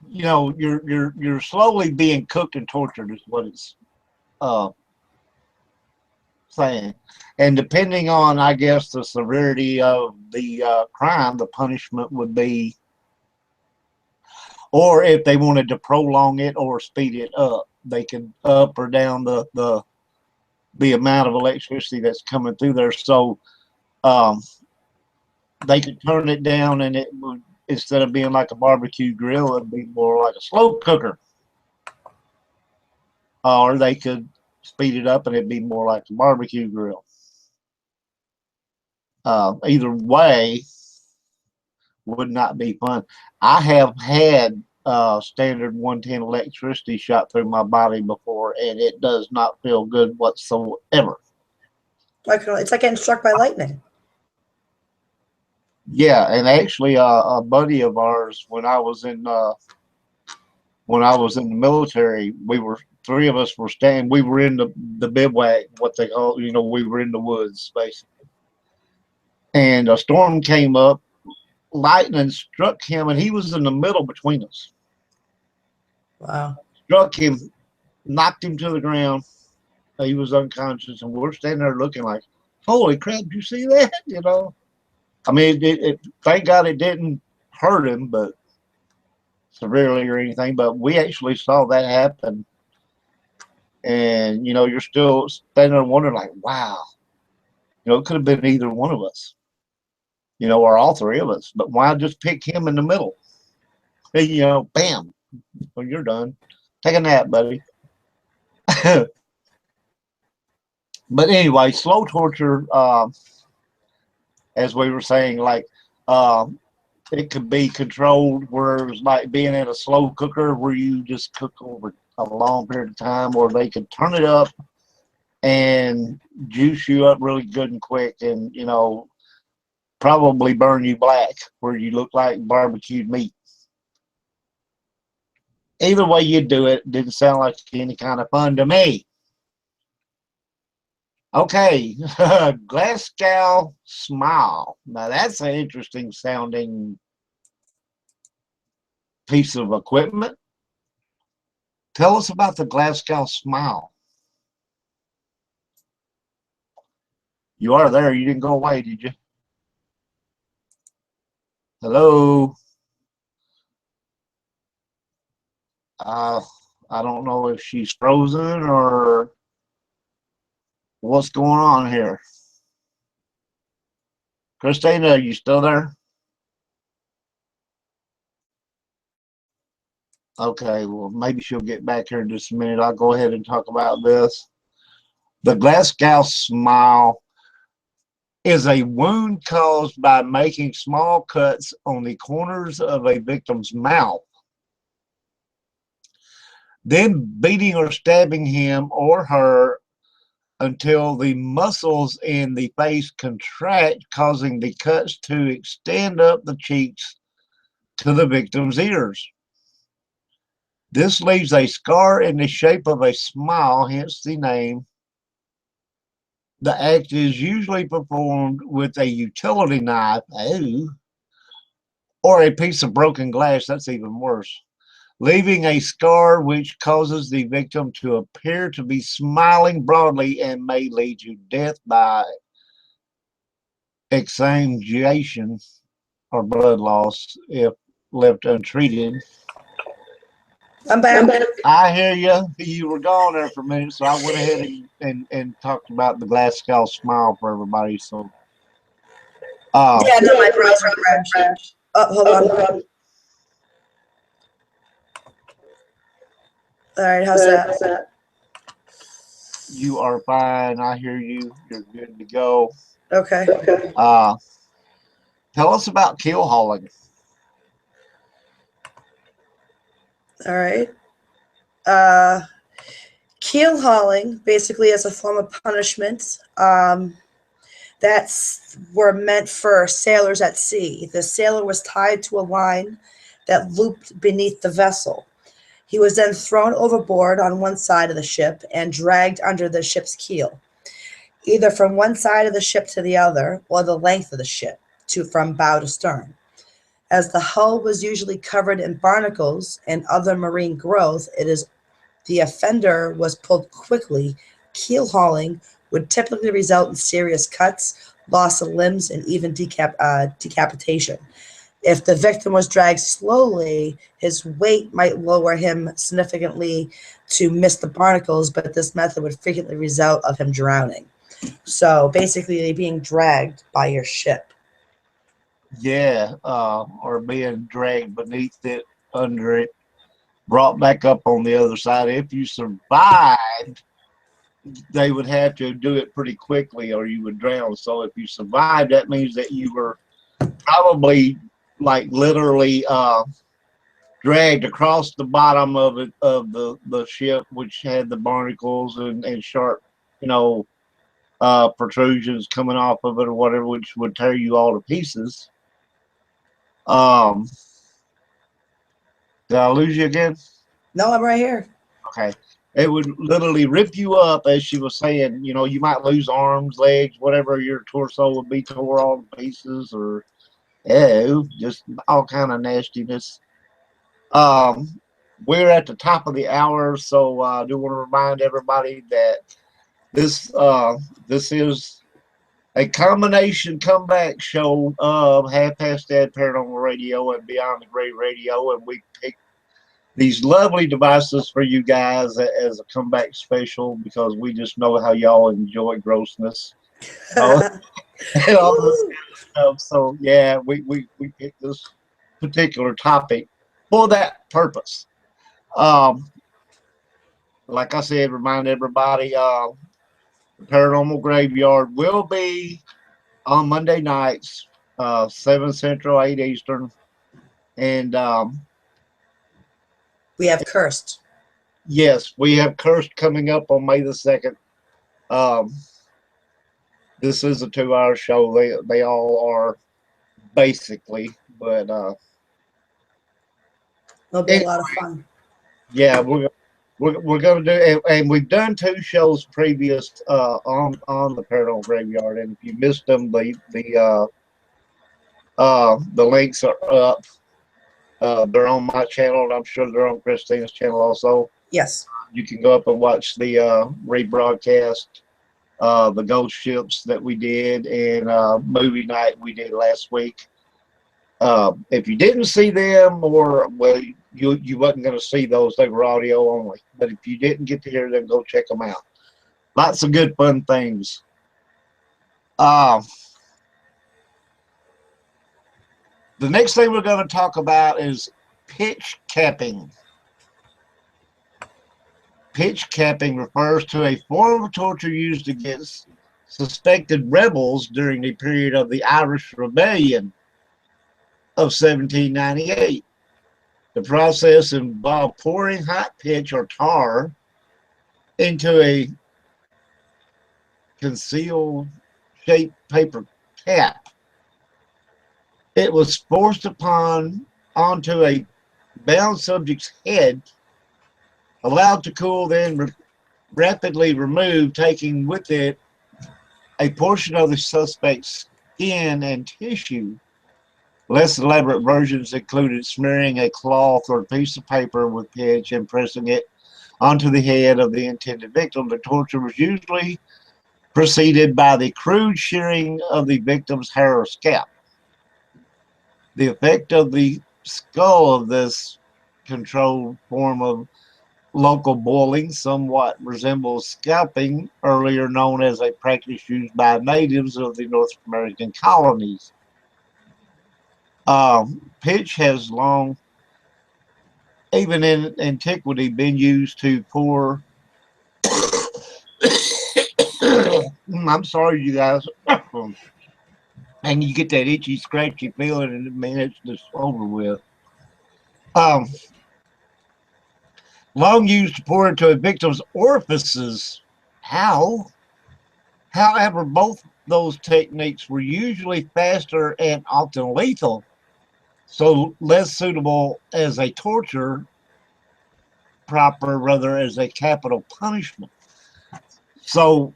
you're slowly being cooked and tortured is what it's saying. And depending on, I guess, the severity of the crime, the punishment would be, or if they wanted to prolong it or speed it up, they could up or down the amount of electricity that's coming through there. So they could turn it down, and it would, instead of being like a barbecue grill, it'd be more like a slow cooker. Or they could speed it up and it'd be more like a barbecue grill. Either way would not be fun. I have had standard 110 electricity shot through my body before, and it does not feel good whatsoever. It's like getting struck by lightning. Yeah, and actually, a buddy of ours, when I was in the military, three of us were staying. We were in the bivouac, what they call, we were in the woods basically. And a storm came up, lightning struck him, and he was in the middle between us. Wow. Struck him, knocked him to the ground. He was unconscious, and we're standing there looking like, holy crap, did you see that? I mean, thank God it didn't hurt him, but severely or anything, but we actually saw that happen. And, you're still standing there wondering like, wow, it could have been either one of us, or all three of us, but why just pick him in the middle? Bam, well, you're done. Take a nap, buddy. But anyway, slow torture, as we were saying, like, it could be controlled, where it was like being in a slow cooker where you just cook over a long period of time, or they could turn it up and juice you up really good and quick, and probably burn you black where you look like barbecued meat. Either way you do it, didn't sound like any kind of fun to me. Okay, Glasgow smile. Now that's an interesting sounding piece of equipment. Tell us about the Glasgow smile. You are there. You didn't go away, did you? Hello? I don't know if she's frozen or what's going on here. Christina, are you still there? Okay, well, maybe she'll get back here in just a minute. I'll go ahead and talk about this. The Glasgow smile is a wound caused by making small cuts on the corners of a victim's mouth, then beating or stabbing him or her until the muscles in the face contract, causing the cuts to extend up the cheeks to the victim's ears. This leaves a scar in the shape of a smile, hence the name. The act is usually performed with a utility knife, or a piece of broken glass. That's even worse. Leaving a scar which causes the victim to appear to be smiling broadly and may lead to death by exsanguination or blood loss if left untreated. I'm back. I hear you. You were gone there for a minute, so I went ahead and talked about the Glasgow smile for everybody. So, yeah, no, my browser crashed. Oh, hold on. All right, how's that? You are fine. I hear you. You're good to go. Okay. Tell us about keel hauling. All right. Keel hauling basically is a form of punishment that's were meant for sailors at sea. The sailor was tied to a line that looped beneath the vessel. He was then thrown overboard on one side of the ship and dragged under the ship's keel, either from one side of the ship to the other or the length of the ship from bow to stern. As the hull was usually covered in barnacles and other marine growth, the offender was pulled quickly. Keel hauling would typically result in serious cuts, loss of limbs, and even decapitation. If the victim was dragged slowly, his weight might lower him significantly to miss the barnacles, but this method would frequently result of him drowning. So basically, being dragged by your ship. Yeah, or being dragged beneath it, under it, brought back up on the other side. If you survived, they would have to do it pretty quickly or you would drown. So if you survived, that means that you were probably like literally dragged across the bottom of it, of the ship, which had the barnacles and sharp, you know, protrusions coming off of it or whatever, which would tear you all to pieces. Um, did I lose you again? No, I'm right here. Okay. It would literally rip you up, as she was saying. You know, you might lose arms, legs, whatever. Your torso would be tore all to pieces, or just all kind of nastiness. Um, we're at the top of the hour, so I do want to remind everybody that this is a combination comeback show of Half Past Dad Paranormal Radio and Beyond the Gray Radio, and we picked these lovely devices for you guys as a comeback special because we just know how y'all enjoy grossness and all this kind of stuff. So yeah, we picked this particular topic for that purpose. Um, like I said, remind everybody, the Paranormal Graveyard will be on Monday nights, 7 Central, 8 Eastern, and We have Cursed. yes, we have Cursed coming up on May the 2nd. Um, this is a 2-hour show. They all are basically, but It'll be a lot of fun. yeah, we're gonna do, and we've done 2 shows previous on the Paranormal Graveyard, and if you missed them, the links are up. They're on my channel, and I'm sure they're on Christina's channel also. Yes. You can go up and watch the rebroadcast, the ghost ships that we did, and movie night we did last week. If you didn't see them, or well, you wasn't going to see those; they were audio only. But if you didn't get to hear them, go check them out. Lots of good, fun things. The next thing we're going to talk about is pitch capping. Pitch capping refers to a form of torture used against suspected rebels during the period of the Irish Rebellion of 1798. The process involved pouring hot pitch or tar into a concealed shaped paper cap. It was forced onto a bound subject's head, allowed to cool, then rapidly removed, taking with it a portion of the suspect's skin and tissue. Less elaborate versions included smearing a cloth or a piece of paper with pitch and pressing it onto the head of the intended victim. The torture was usually preceded by the crude shearing of the victim's hair or scalp. The effect of the skull of this controlled form of local boiling somewhat resembles scalping, earlier known as a practice used by natives of the North American colonies. Pitch has long, even in antiquity, been used to pour. I'm sorry, you guys. And you get that itchy, scratchy feeling, and man, it's just over with. Long used to pour into a victim's orifices. How? However, both those techniques were usually faster and often lethal, so less suitable as a torture, proper rather as a capital punishment. So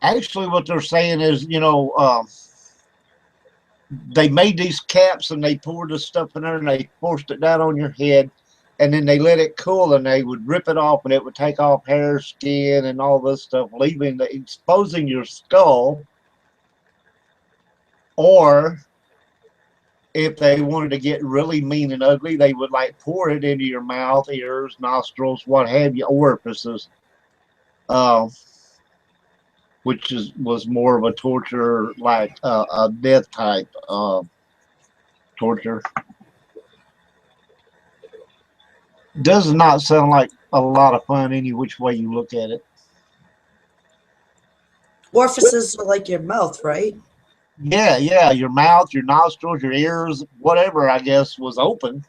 actually what they're saying is, they made these caps and they poured the stuff in there and they forced it down on your head and then they let it cool, and they would rip it off, and it would take off hair, skin, and all this stuff, exposing your skull. Or if they wanted to get really mean and ugly, they would like pour it into your mouth, ears, nostrils, what have you, orifices, which was more of a torture, like a death type torture. Does not sound like a lot of fun any which way you look at it. Orifices are like your mouth, right? Yeah, yeah, your mouth, your nostrils, your ears, whatever, I guess, was open.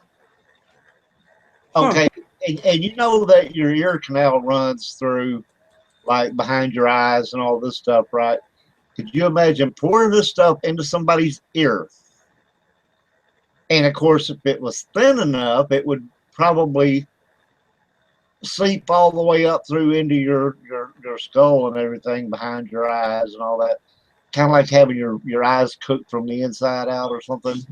Okay, and you know that your ear canal runs through, like, behind your eyes and all this stuff, right? Could you imagine pouring this stuff into somebody's ear? And, of course, if it was thin enough, it would probably seep all the way up through into your skull and everything behind your eyes and all that. Kind of like having your eyes cooked from the inside out or something.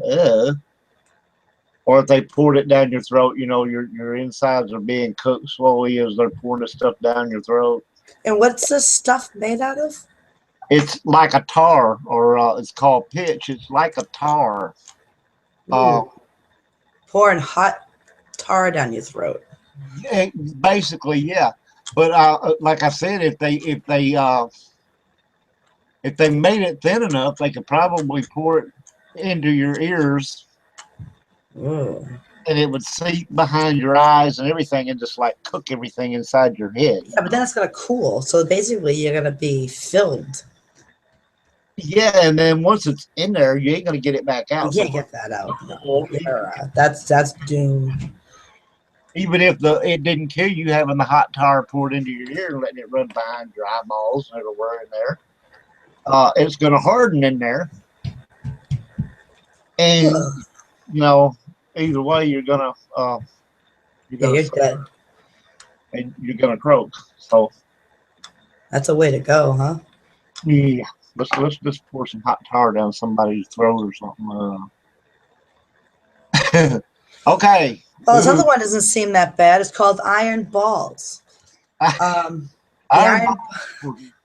Or if they poured it down your throat, you know, your insides are being cooked slowly as they're pouring the stuff down your throat. And what's this stuff made out of? It's like a tar, or it's called pitch. It's like a tar. Pouring hot tar down your throat. Basically, yeah. But like I said, if they made it thin enough, they could probably pour it into your ears. Ooh. And it would seep behind your eyes and everything, and just like cook everything inside your head. Yeah, but then it's gonna cool. So basically, you're gonna be filled. Yeah, and then once it's in there, you ain't gonna get it back out. You can't get that out. No. That's doomed. Even if it didn't kill you, having the hot tar poured into your ear and letting it run behind your eyeballs and everywhere in there, it's gonna harden in there. And you know, either way, you're dead, and you're gonna croak. So that's a way to go, huh? Yeah, let's just pour some hot tar down somebody's throat or something. Okay. Well, this other one doesn't seem that bad. It's called iron balls. The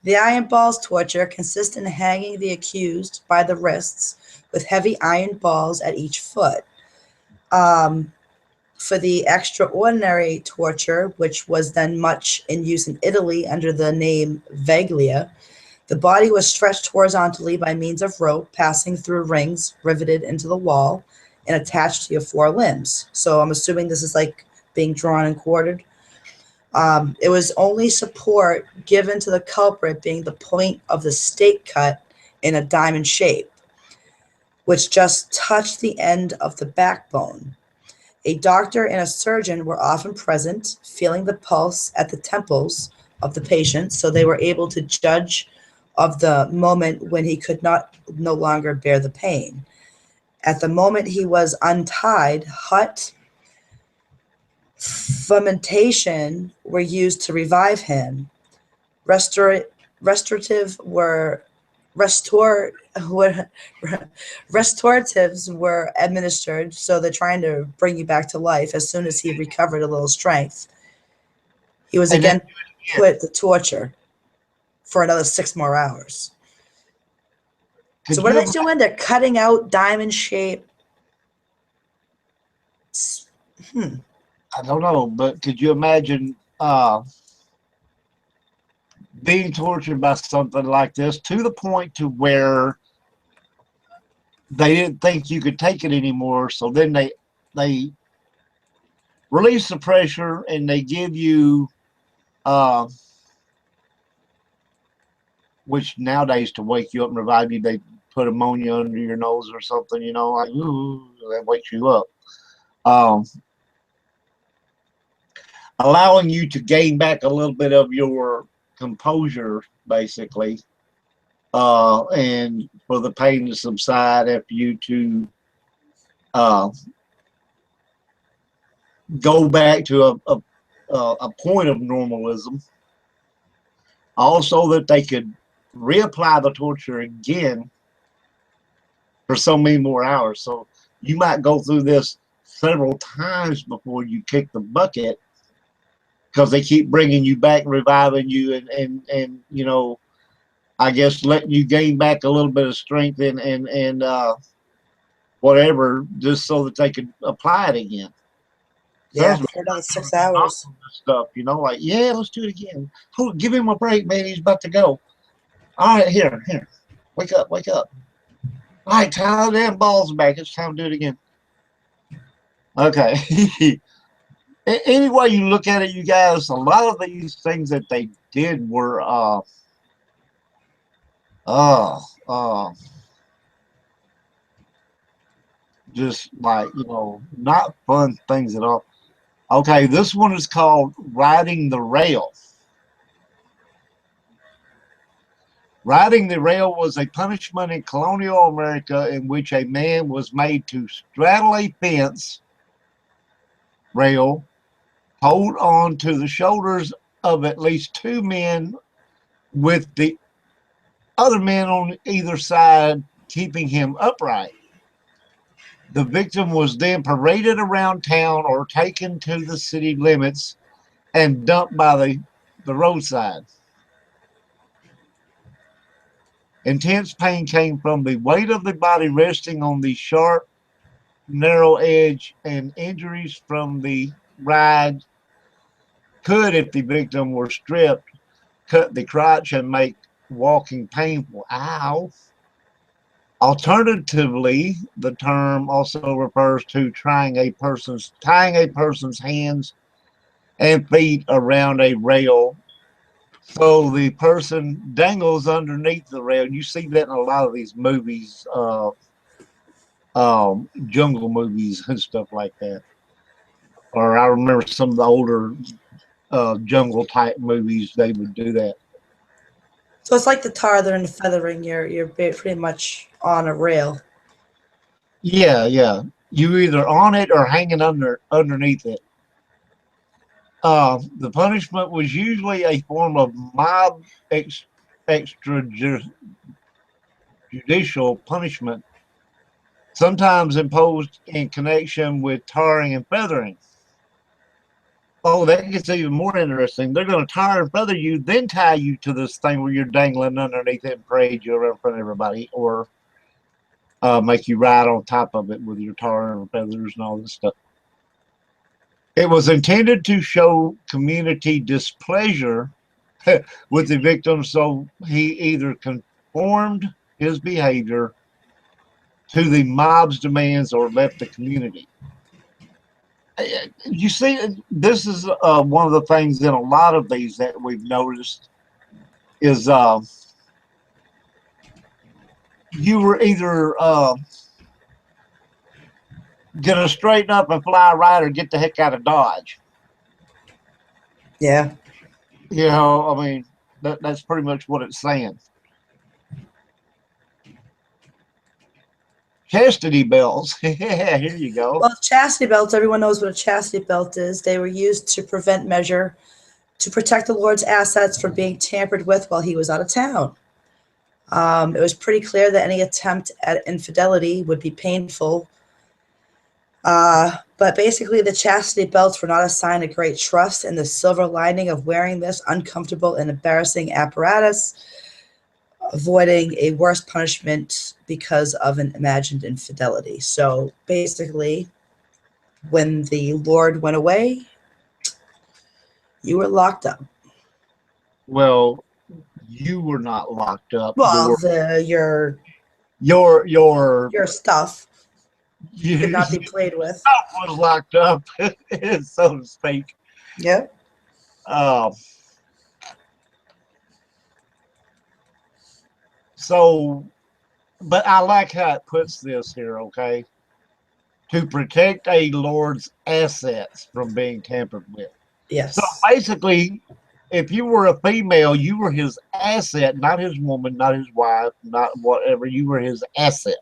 iron balls torture consists in hanging the accused by the wrists with heavy iron balls at each foot. For the extraordinary torture, which was then much in use in Italy under the name veglia, the body was stretched horizontally by means of rope passing through rings riveted into the wall and attached to your four limbs. So I'm assuming this is like being drawn and quartered. It was only support given to the culprit being the point of the stake cut in a diamond shape, which just touched the end of the backbone. A doctor and a surgeon were often present, feeling the pulse at the temples of the patient, so they were able to judge of the moment when he could no longer bear the pain. At the moment he was untied, hot fomentation were used to revive him. Restoratives were administered, so they're trying to bring you back to life as soon as he recovered a little strength. He was again put to torture for another 6 more hours. So what are they doing? They're cutting out diamond shape. I don't know, but could you imagine being tortured by something like this to the point to where they didn't think you could take it anymore? So then they release the pressure and they give you, which nowadays to wake you up and revive you, they put ammonia under your nose or something, you know, like, ooh, that wakes you up. Allowing you to gain back a little bit of your composure, basically, and for the pain to subside, after you to go back to a point of normalism. Also, that they could reapply the torture again for so many more hours. So you might go through this several times before you kick the bucket, because they keep bringing you back, reviving you, and you know, I guess letting you gain back a little bit of strength and whatever, just so that they could apply it again. Yeah, Sounds for another 6 hours. stuff, you know, like, yeah, let's do it again. Hold, give him a break, man. He's about to go. All right, here. Wake up, wake up. All right, tie the damn balls back. It's time to do it again. Okay. Any way you look at it, you guys, a lot of these things that they did were uh just like, you know, not fun things at all. Okay, this one is called riding the rail. Riding the rail was a punishment in colonial America in which a man was made to straddle a fence rail, hold on to the shoulders of at least two men, with the other men on either side keeping him upright. The victim was then paraded around town or taken to the city limits and dumped by the roadside. Intense pain came from the weight of the body resting on the sharp, narrow edge, and injuries from the ride could, if the victim were stripped, cut the crotch and make walking painful. Ow. Alternatively, the term also refers to tying a person's hands and feet around a rail so the person dangles underneath the rail. You see that in a lot of these movies, jungle movies and stuff like that. Or I remember some of the older jungle type movies, they would do that. So it's like the tar and feathering. You're pretty much on a rail. Yeah, yeah. You either on it or hanging underneath it. The punishment was usually a form of mob extrajudicial punishment, sometimes imposed in connection with tarring and feathering. Oh, that gets even more interesting. They're going to tar and feather you, then tie you to this thing where you're dangling underneath it and parade you around in front of everybody, or make you ride on top of it with your tar and feathers and all this stuff. It was intended to show community displeasure with the victim, so he either conformed his behavior to the mob's demands or left the community. You see, this is one of the things in a lot of these that we've noticed is you were either gonna straighten up and fly right or get the heck out of Dodge. Yeah. You know, I mean, that's pretty much what it's saying. Chastity belts. Yeah, here you go. Well, chastity belts, everyone knows what a chastity belt is. They were used to to protect the Lord's assets from being tampered with while he was out of town. It was pretty clear that any attempt at infidelity would be painful. But basically, the chastity belts were not a sign of great trust, and the silver lining of wearing this uncomfortable and embarrassing apparatus, avoiding a worse punishment because of an imagined infidelity. So basically, when the Lord went away, you were locked up. Well, you were not locked up. Well, your stuff could not be played with. Stuff was locked up, so to speak. Yep. So, but I like how it puts this here, okay? To protect a lord's assets from being tampered with. Yes. So basically, if you were a female, you were his asset, not his woman, not his wife, not whatever. You were his asset.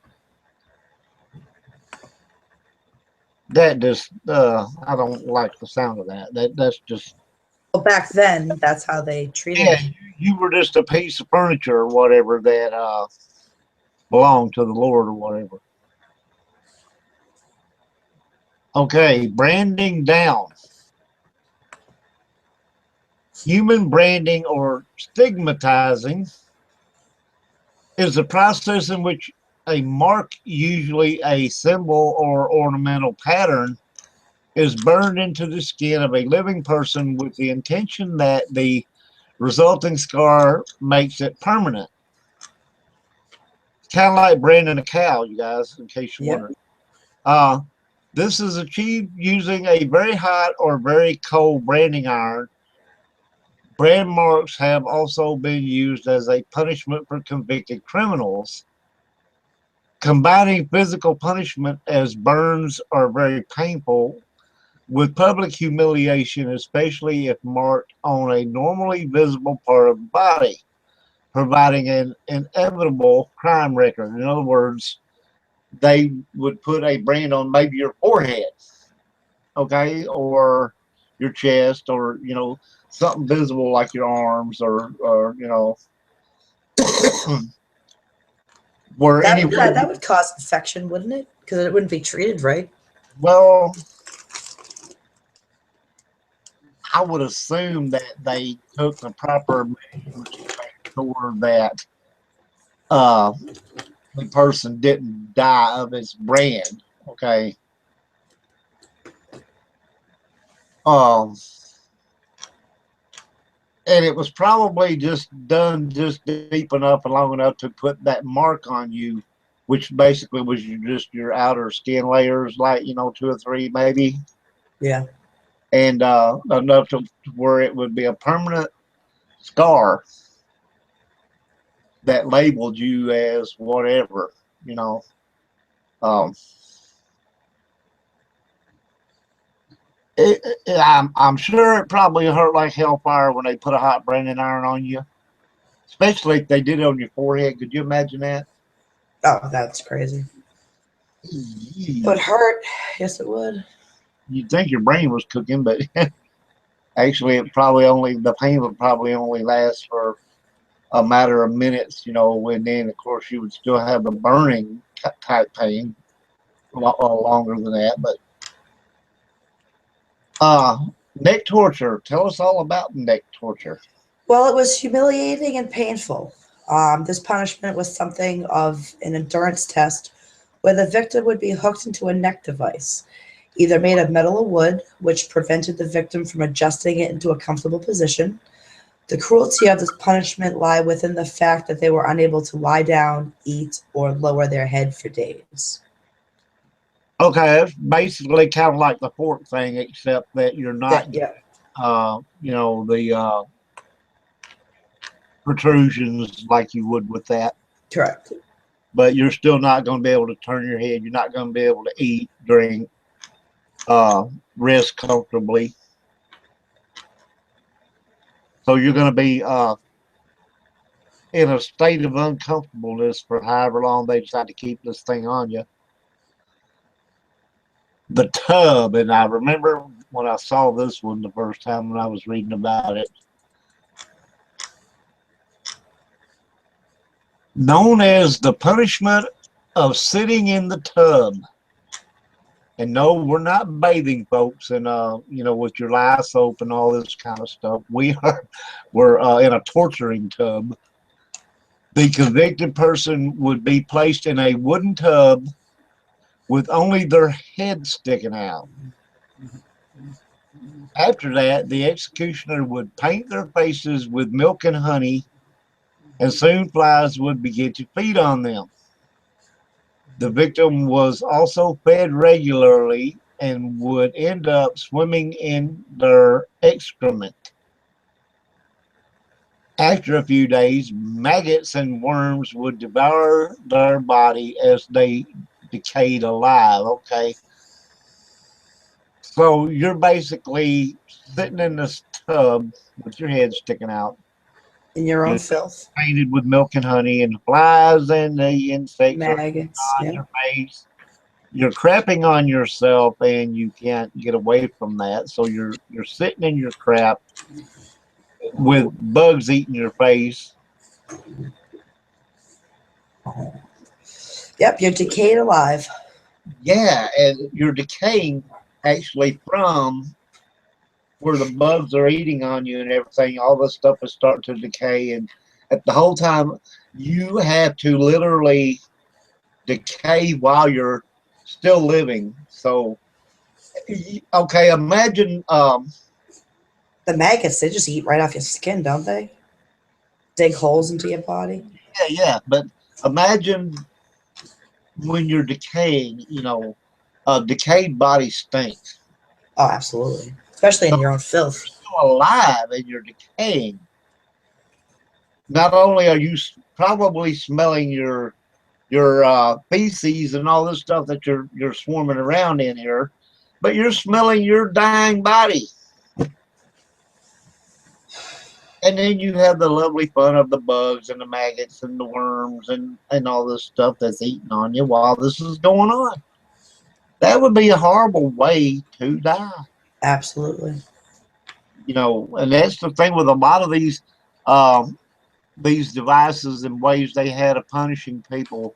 That just, I don't like the sound of that. That's just. Well, back then, that's how they treated Yeah, it. you were just a piece of furniture or whatever that belonged to the Lord or whatever. Okay, branding down. Human branding or stigmatizing is the process in which a mark, usually a symbol or ornamental pattern, is burned into the skin of a living person with the intention that the resulting scar makes it permanent. It's kind of like branding a cow, you guys, in case you're Yep. wondering. This is achieved using a very hot or very cold branding iron. Brand marks have also been used as a punishment for convicted criminals. Combining physical punishment, as burns are very painful, with public humiliation, especially if marked on a normally visible part of the body, providing an inevitable crime record. In other words, they would put a brand on maybe your forehead, okay, or your chest, or something visible like your arms, or where anywhere. That would cause infection, wouldn't it? Because it wouldn't be treated right. Well, I would assume that they took the proper measures to make sure that uh, the person didn't die of its brand. Okay. Um, and it was probably just done just deep enough and long enough to put that mark on you, which basically was just your outer skin layers, like 2 or 3 maybe, Yeah. and enough to where it would be a permanent scar that labeled you as whatever, you know. Um, I'm sure it probably hurt like hellfire when they put a hot branding iron on you, especially if they did it on your forehead. Could you imagine that? Oh, that's crazy. Would hurt. Yes, it would. You'd think your brain was cooking, but actually, the pain would probably only last for a matter of minutes, when then, of course, you would still have the burning type pain a lot longer than that. But neck torture. Tell us all about neck torture. Well, it was humiliating and painful. This punishment was something of an endurance test where the victim would be hooked into a neck device, either made of metal or wood, which prevented the victim from adjusting it into a comfortable position. The cruelty of this punishment lie within the fact that they were unable to lie down, eat, or lower their head for days. Okay, it's basically kind of like the fork thing, except that you're not, Yeah, the protrusions like you would with that. correct. But you're still not going to be able to turn your head. You're not going to be able to eat, drink, rest comfortably. So you're going to be in a state of uncomfortableness for however long they decide to keep this thing on you. The tub, and I remember when I saw this one the first time when I was reading about it. Known as the punishment of sitting in the tub. And no, we're not bathing, folks, and with your lye soap and all this kind of stuff. We're in a torturing tub. The convicted person would be placed in a wooden tub with only their head sticking out. After that, the executioner would paint their faces with milk and honey, and soon flies would begin to feed on them. The victim was also fed regularly and would end up swimming in their excrement. After a few days, maggots and worms would devour their body as they decayed alive. Okay. So you're basically sitting in this tub with your head sticking out. In your own It's filth. painted with milk and honey, and the flies and the insects are Maggots. on Yeah. your face. You're crapping on yourself, and you can't get away from that. So you're sitting in your crap with bugs eating your face. Yep, you're decayed alive. Yeah, and you're decaying actually from where the bugs are eating on you and everything, all this stuff is starting to decay. And at the whole time, you have to literally decay while you're still living. So, okay, imagine, The maggots, they just eat right off your skin, don't they? Dig holes into your body. yeah, but imagine when you're decaying, a decayed body stinks. Oh, absolutely. Especially So in your own filth. you're still alive and you're decaying. Not only are you probably smelling your feces and all this stuff that you're swarming around in here, but you're smelling your dying body. And then you have the lovely fun of the bugs and the maggots and the worms and all this stuff that's eating on you while this is going on. That would be a horrible way to die. Absolutely. And that's the thing with a lot of these devices and ways they had of punishing people.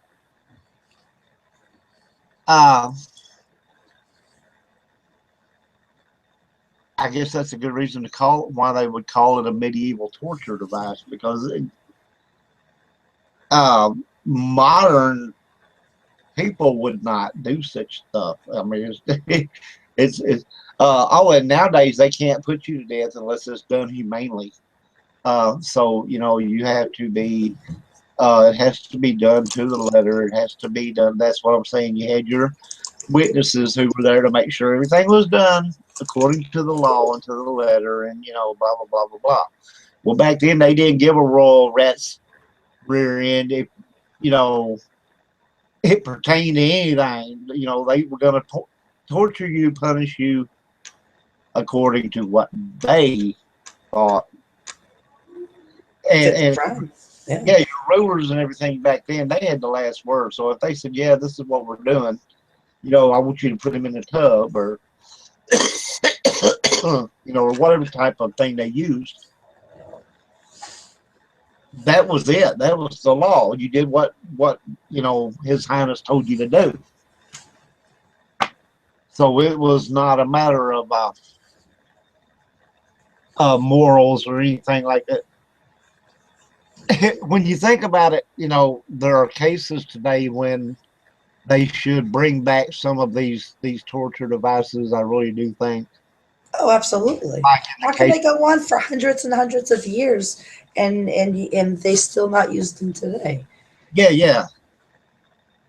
Uh, I guess that's a good reason to call it, why they would call it a medieval torture device, because modern people would not do such stuff. I mean, it's and nowadays they can't put you to death unless it's done humanely. So you have to be. It has to be done to the letter. It has to be done. That's what I'm saying. You had your witnesses who were there to make sure everything was done according to the law and to the letter, and blah blah blah blah blah. Well, back then they didn't give a royal rat's rear end if it pertained to anything. They were going to torture you, punish you according to what they thought. And Yeah. yeah, your rulers and everything back then, they had the last word. So if they said, yeah, this is what we're doing, I want you to put him in a tub, or or whatever type of thing they used, that was it. That was the law. You did what His Highness told you to do. So it was not a matter of morals or anything like that. When you think about it, there are cases today when they should bring back some of these torture devices. I really do think. Oh, absolutely. Like in How the can case, they go on for hundreds and hundreds of years and they still not use them today? yeah,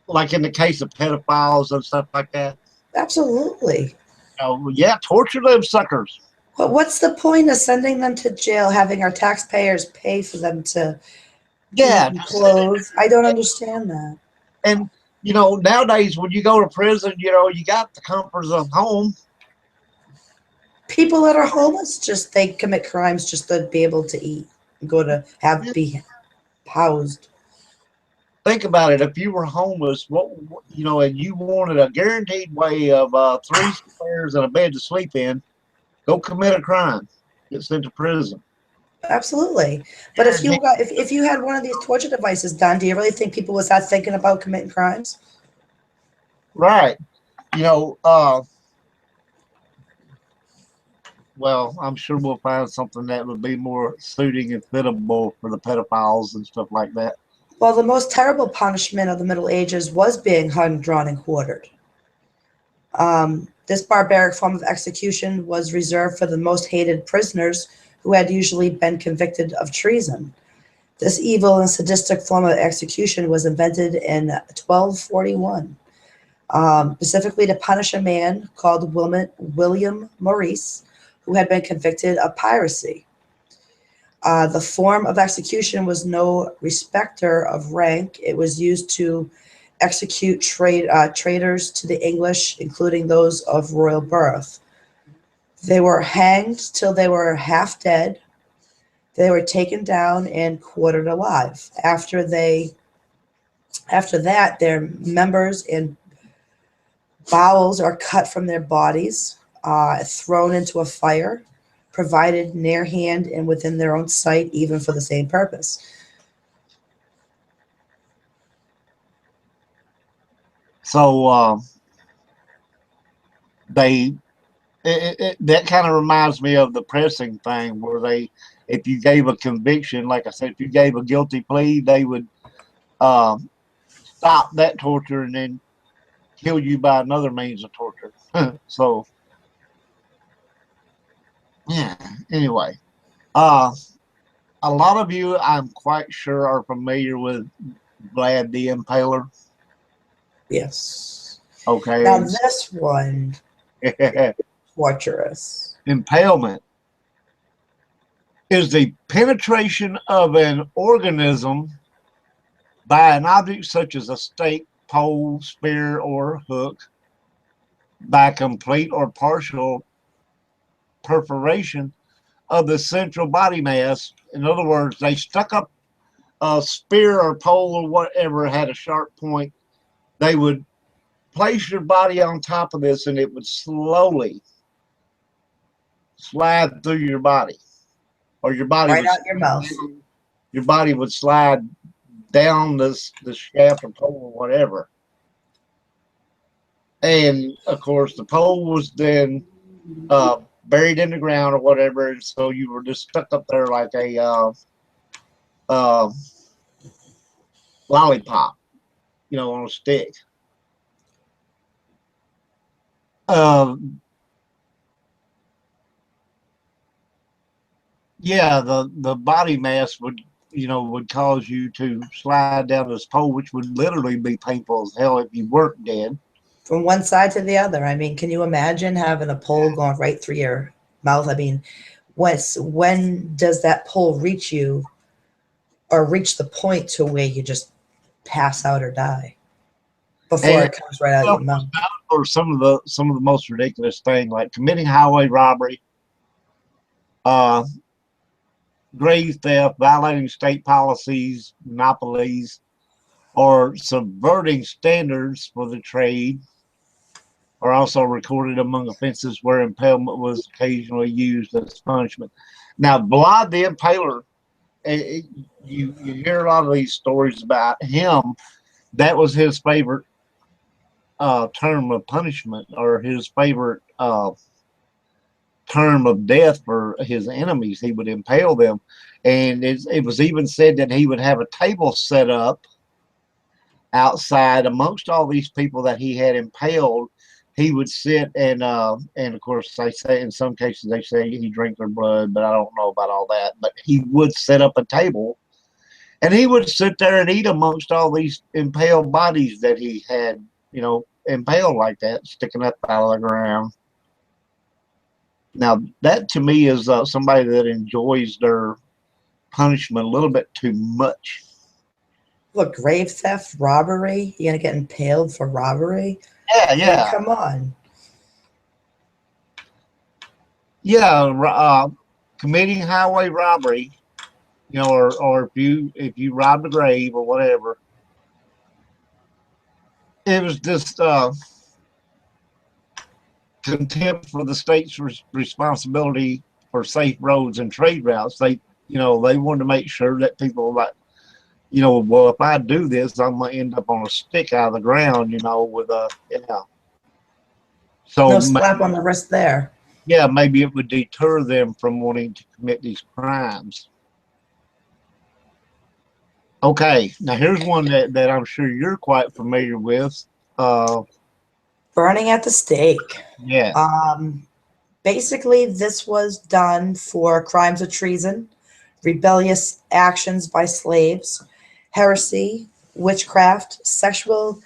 like in the case of pedophiles and stuff like that. Absolutely. Yeah, torture them suckers. But what's the point of sending them to jail, having our taxpayers pay for them to eat Yeah, and clothe? I don't understand that. and nowadays when you go to prison, you got the comforts of home. People that are homeless, just they commit crimes just to be able to eat and go to be housed. Think about it. If you were homeless, and you wanted a guaranteed way of 3 squares and a bed to sleep in, go commit a crime, get sent to prison. Absolutely. But if you had one of these torture devices done, do you really think people would start thinking about committing crimes? Right. Well, I'm sure we'll find something that would be more suiting and fittable for the pedophiles and stuff like that. Well, the most terrible punishment of the Middle Ages was being hung, drawn, and quartered. This barbaric form of execution was reserved for the most hated prisoners who had usually been convicted of treason. This evil and sadistic form of execution was invented in 1241, specifically to punish a man called William Maurice, who had been convicted of piracy. The form of execution was no respecter of rank. It was used to execute traitors to the English, including those of royal birth. They were hanged till they were half dead. They were taken down and quartered alive. After that, their members and bowels are cut from their bodies, thrown into a fire, provided near hand and within their own sight, even for the same purpose. So they that kind of reminds me of the pressing thing where if you gave a conviction, like I said, if you gave a guilty plea, they would stop that torture and then kill you by another means of torture. So, yeah, anyway, uh, a lot of you, I'm quite sure, are familiar with Vlad the Impaler. Yes. Now Okay. this one, torturous. Impalement is the penetration of an organism by an object such as a stake, pole, spear, or hook by complete or partial perforation of the central body mass. In other words, they stuck up a spear or pole or whatever had a sharp point. They would place your body on top of this and it would slowly slide through your body, or Right out your mouth. your body would slide down the shaft or pole or whatever. And of course, the pole was then buried in the ground or whatever, and so you were just stuck up there like a uh, lollipop, on a stick. Yeah, the body mass would cause you to slide down this pole, which would literally be painful as hell if you weren't dead. From one side to the other. I mean, can you imagine having a pole going right through your mouth? I mean, when does that pole reach you or reach the point to where you just pass out or die before And it comes right out of your mouth? for some of the most ridiculous things, like committing highway robbery, uh, grave theft, violating state policies, monopolies, or subverting standards for the trade, are also recorded among offenses where impalement was occasionally used as punishment. Now, Vlad the Impaler, you hear a lot of these stories about him. That was his favorite term of punishment, or his favorite term of death for his enemies. He would impale them. And it was even said that he would have a table set up outside amongst all these people that he had impaled. He would sit and of course they say in some cases they say he drank their blood, but I don't know about all that. But he would set up a table and he would sit there and eat amongst all these impaled bodies that he had, impaled like that, sticking up out of the ground. Now that to me is somebody that enjoys their punishment a little bit too much. Look, grave theft, robbery. You're gonna get impaled for robbery? Yeah, I mean, yeah. come on. Yeah, committing highway robbery, or if you robbed a grave or whatever, it was just contempt for the state's responsibility for safe roads and trade routes. They wanted to make sure that people well, if I do this, I'm gonna end up on a stick out of the ground, with a So No slap on the wrist there. Yeah, maybe it would deter them from wanting to commit these crimes. Okay, now here's one that I'm sure you're quite familiar with. Burning at the stake. Yeah. Basically, this was done for crimes of treason, rebellious actions by slaves, heresy, witchcraft, sexual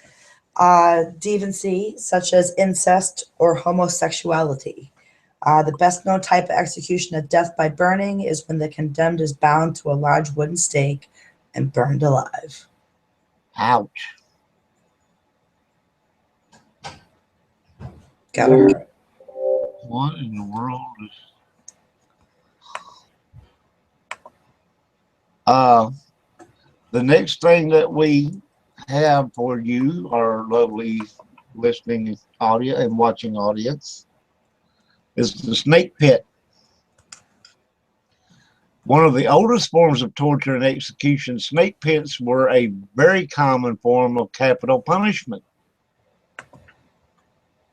deviancy, such as incest or homosexuality. The best known type of execution of death by burning is when the condemned is bound to a large wooden stake and burned alive. Ouch. Gotta hurt. What in the world is... the next thing that we have for you, our lovely listening audience and watching audience, is the snake pit. One of the oldest forms of torture and execution, snake pits were a very common form of capital punishment.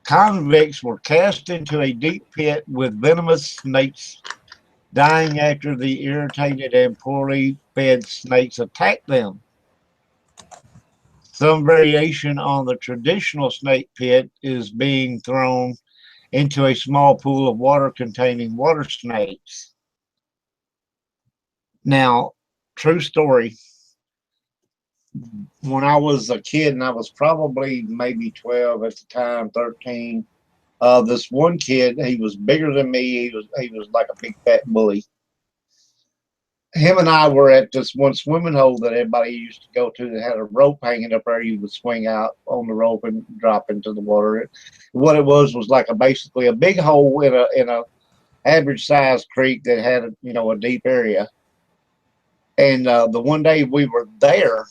Convicts were cast into a deep pit with venomous snakes, dying after the irritated and poorly fed snakes attacked them. Some variation on the traditional snake pit is being thrown into a small pool of water containing water snakes. Now, true story, when I was a kid, and I was probably maybe 12 at the time, 13, this one kid, he was bigger than me. He was like a big fat bully. Him and I were at this one swimming hole that everybody used to go to that had a rope hanging up there. You would swing out on the rope and drop into the water. What it was like basically a big hole in a average sized creek that had a deep area. And the one day we were there,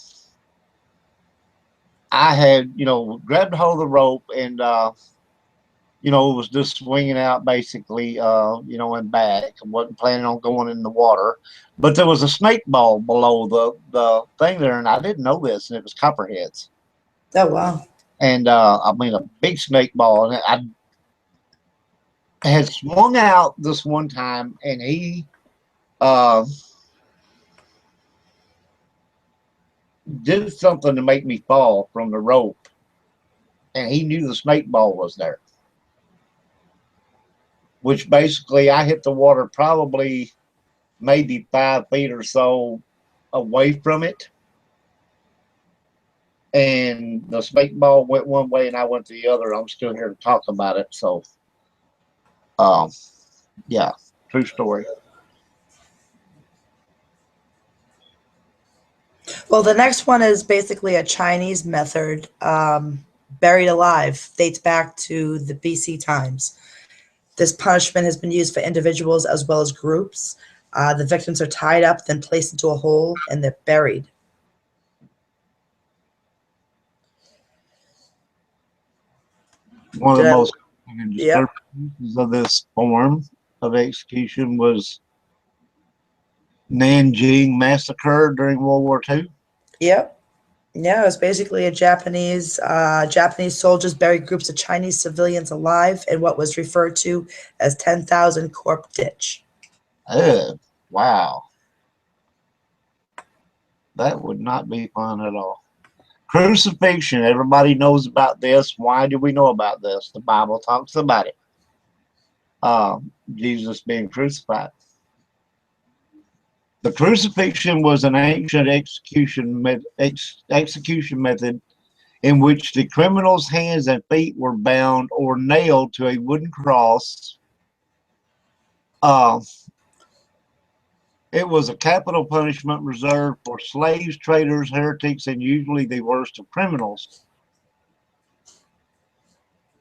I had grabbed a hold of the rope and it was just swinging out basically, and back. I wasn't planning on going in the water, but there was a snake ball below the thing there, and I didn't know this, and it was copperheads. Oh, wow. And I mean, a big snake ball, and I had swung out this one time, and he did something to make me fall from the rope, and he knew the snake ball was there. Which basically I hit the water probably maybe 5 feet or so away from it. And the snake ball went one way and I went the other. I'm still here to talk about it. So, yeah, true story. Well, the next one is basically a Chinese method, buried alive, dates back to the BC times. This punishment has been used for individuals as well as groups. The victims are tied up, then placed into a hole, and they're buried. One of the Did I- most Yep. disturbing of this form of execution was Nanjing massacre during World War II. Yep. Yeah, it was basically a Japanese soldiers buried groups of Chinese civilians alive in what was referred to as 10,000 corpse ditch. Oh, wow. That would not be fun at all. Crucifixion. Everybody knows about this. Why do we know about this? The Bible talks about it. Jesus being crucified. The crucifixion was an ancient execution method in which the criminal's hands and feet were bound or nailed to a wooden cross. It was a capital punishment reserved for slaves, traitors, heretics, and usually the worst of criminals.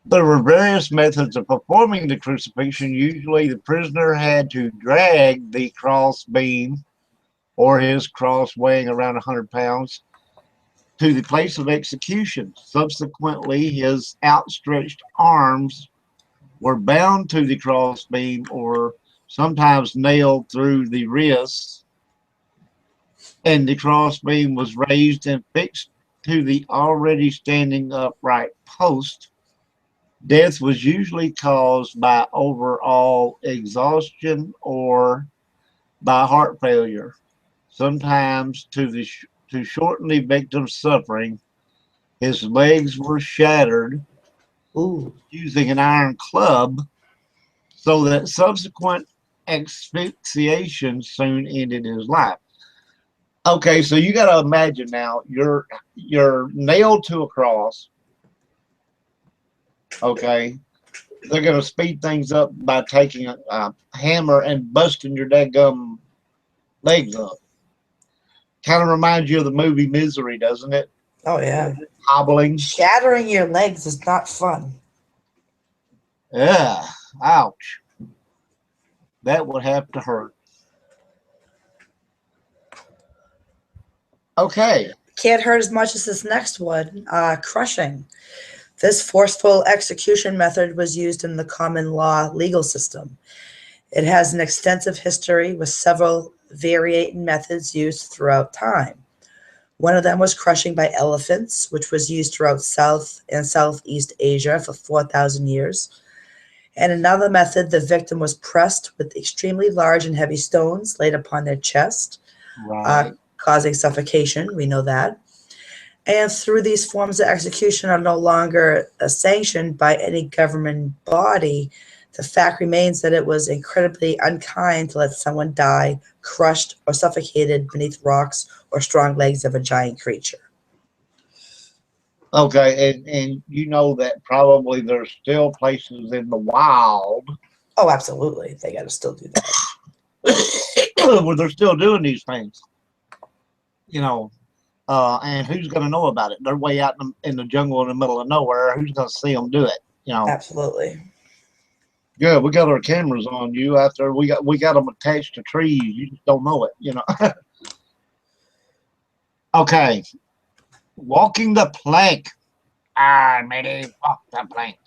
There were various methods of performing the crucifixion. Usually the prisoner had to drag the cross beam or his cross weighing around 100 pounds to the place of execution. Subsequently, his outstretched arms were bound to the cross beam or sometimes nailed through the wrists, and the cross beam was raised and fixed to the already standing upright post. Death was usually caused by overall exhaustion or by heart failure. Sometimes to shorten the victim's suffering, his legs were shattered using an iron club, so that subsequent asphyxiation soon ended his life. Okay, so you got to imagine now you're nailed to a cross. Okay, they're going to speed things up by taking a hammer and busting your dadgum legs up. Kind of reminds you of the movie Misery, doesn't it? Oh, yeah. Hobbling. Shattering your legs is not fun. Yeah, ouch. That would have to hurt. Okay. Can't hurt as much as this next one, crushing. This forceful execution method was used in the common law legal system. It has an extensive history with several varying methods used throughout time. One of them was crushing by elephants, which was used throughout South and Southeast Asia for 4,000 years. And another method, the victim was pressed with extremely large and heavy stones laid upon their chest, Right. causing suffocation. We know that. And through these forms of execution are no longer sanctioned by any government body, the fact remains that it was incredibly unkind to let someone die crushed or suffocated beneath rocks or strong legs of a giant creature. Okay, and you know that probably there's still places in the wild Oh, absolutely. They got to still do that. where they're still doing these things. You know, and who's going to know about it? They're way out in the jungle in the middle of nowhere. Who's going to see them do it? You know. Absolutely. Yeah, we got our cameras on you. After we got them attached to trees, you just don't know it. You know. Okay, walking the plank. I made it walk the plank.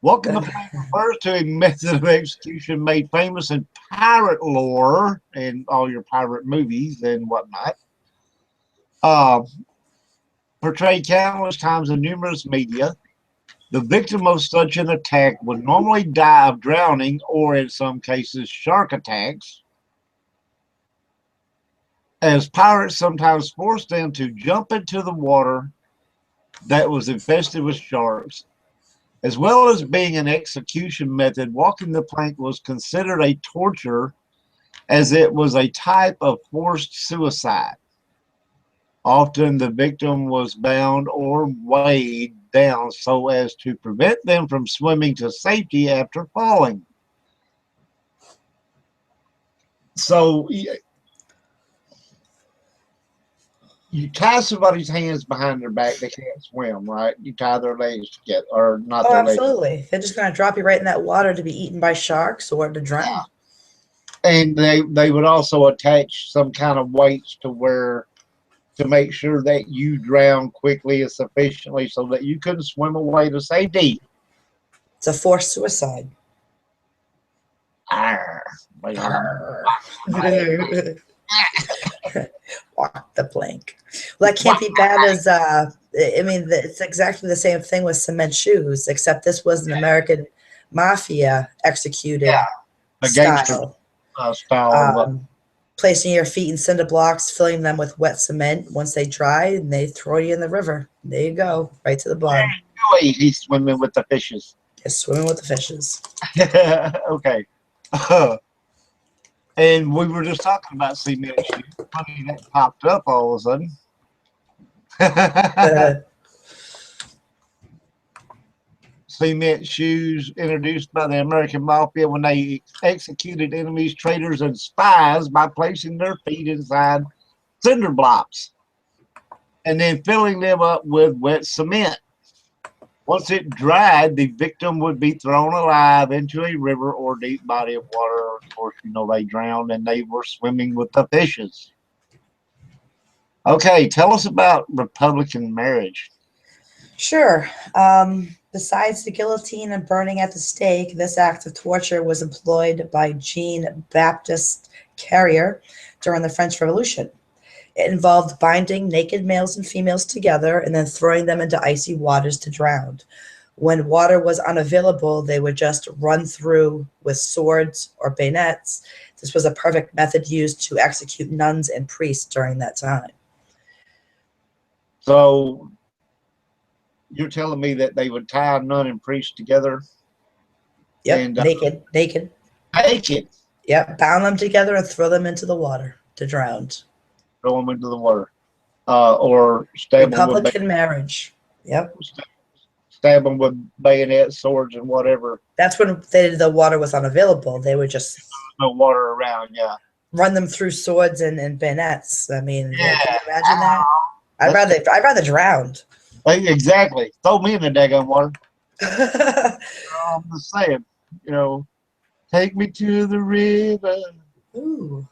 Walking the plank refers to a method of execution made famous in pirate lore and all your pirate movies and whatnot. Portrayed countless times in numerous media. The victim of such an attack would normally die of drowning or, in some cases, shark attacks, as pirates sometimes forced them to jump into the water that was infested with sharks. As well as being an execution method, walking the plank was considered a torture as it was a type of forced suicide. Often the victim was bound or weighed down so as to prevent them from swimming to safety after falling. So you tie somebody's hands behind their back, they can't swim, right? You tie their legs together, or not Oh, their legs. absolutely. They're just going to drop you right in that water to be eaten by sharks or to drown. And they would also attach some kind of weights to make sure that you drown quickly and sufficiently so that you couldn't swim away to safety. It's a forced suicide. Arr, Walk the plank. Well, that can't be bad as, I mean, it's exactly the same thing with cement shoes, except this was an American mafia executed the gangster style. style. Placing your feet in cinder blocks, filling them with wet cement. Once they dry, and they throw you in the river. There you go, right to the bottom. He's swimming with the fishes. Just swimming with the fishes. Okay. And we were just talking about cement shoes. Funny that popped up all of a sudden. Cement shoes introduced by the American Mafia when they executed enemies, traitors, and spies by placing their feet inside cinder blocks and then filling them up with wet cement. Once it dried, the victim would be thrown alive into a river or deep body of water. Of course, you know, they drowned and they were swimming with the fishes. Okay, tell us about Republican marriage. Sure. Besides the guillotine and burning at the stake, this act of torture was employed by Jean-Baptiste Carrier during the French Revolution. It involved binding naked males and females together and then throwing them into icy waters to drown. When water was unavailable, they would just run through with swords or bayonets. This was a perfect method used to execute nuns and priests during that time. So you're telling me that they would tie a nun and priest together? Yep, and, naked. Naked? Yep, bound them together and throw them into the water to drown. Throw them into the water. Or stab Republican marriage. Yep. Stab them with bayonets, swords, and whatever. That's when the water was unavailable. They would just no water around, yeah. Run them through swords and bayonets. I mean, yeah. Can you imagine that? I'd rather drown. Exactly. Throw me in the daggone water. I'm just saying, you know, take me to the river. Ooh.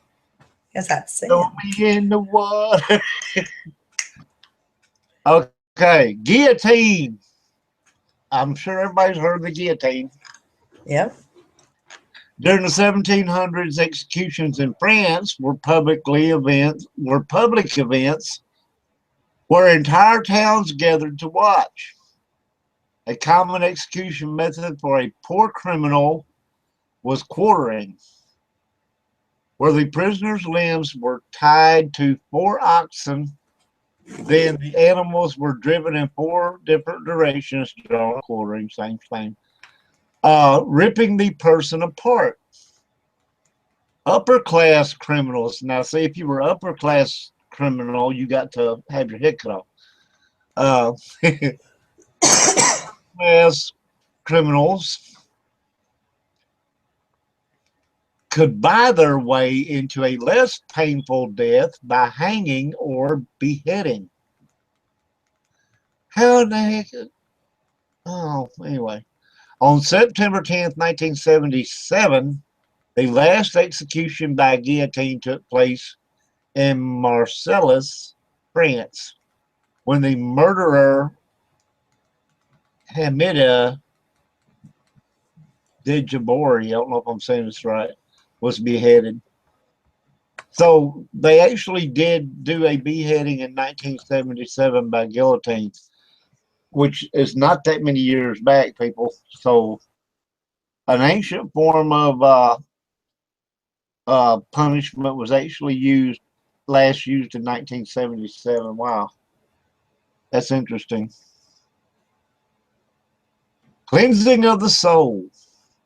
Yes, that's it. Throw me in the water. Okay, guillotine. I'm sure everybody's heard of the guillotine. Yep. During the 1700s, executions in France were public events where entire towns gathered to watch. A common execution method for a poor criminal was quartering, where the prisoner's limbs were tied to 4 oxen. Then the animals were driven in 4 different directions, quartering, same thing, ripping the person apart. Upper class criminals. Now, see, if you were upper class criminal, you got to have your head cut off. Class criminals could buy their way into a less painful death by hanging or beheading. How the heck? Oh, anyway. On September 10th, 1977, the last execution by guillotine took place in Marseilles, France, when the murderer Hamida Djabori, I don't know if I'm saying this right, was beheaded. So they actually did do a beheading in 1977 by guillotine, which is not that many years back, people. So an ancient form of punishment was actually last used in 1977. Wow, that's interesting. Cleansing of the soul.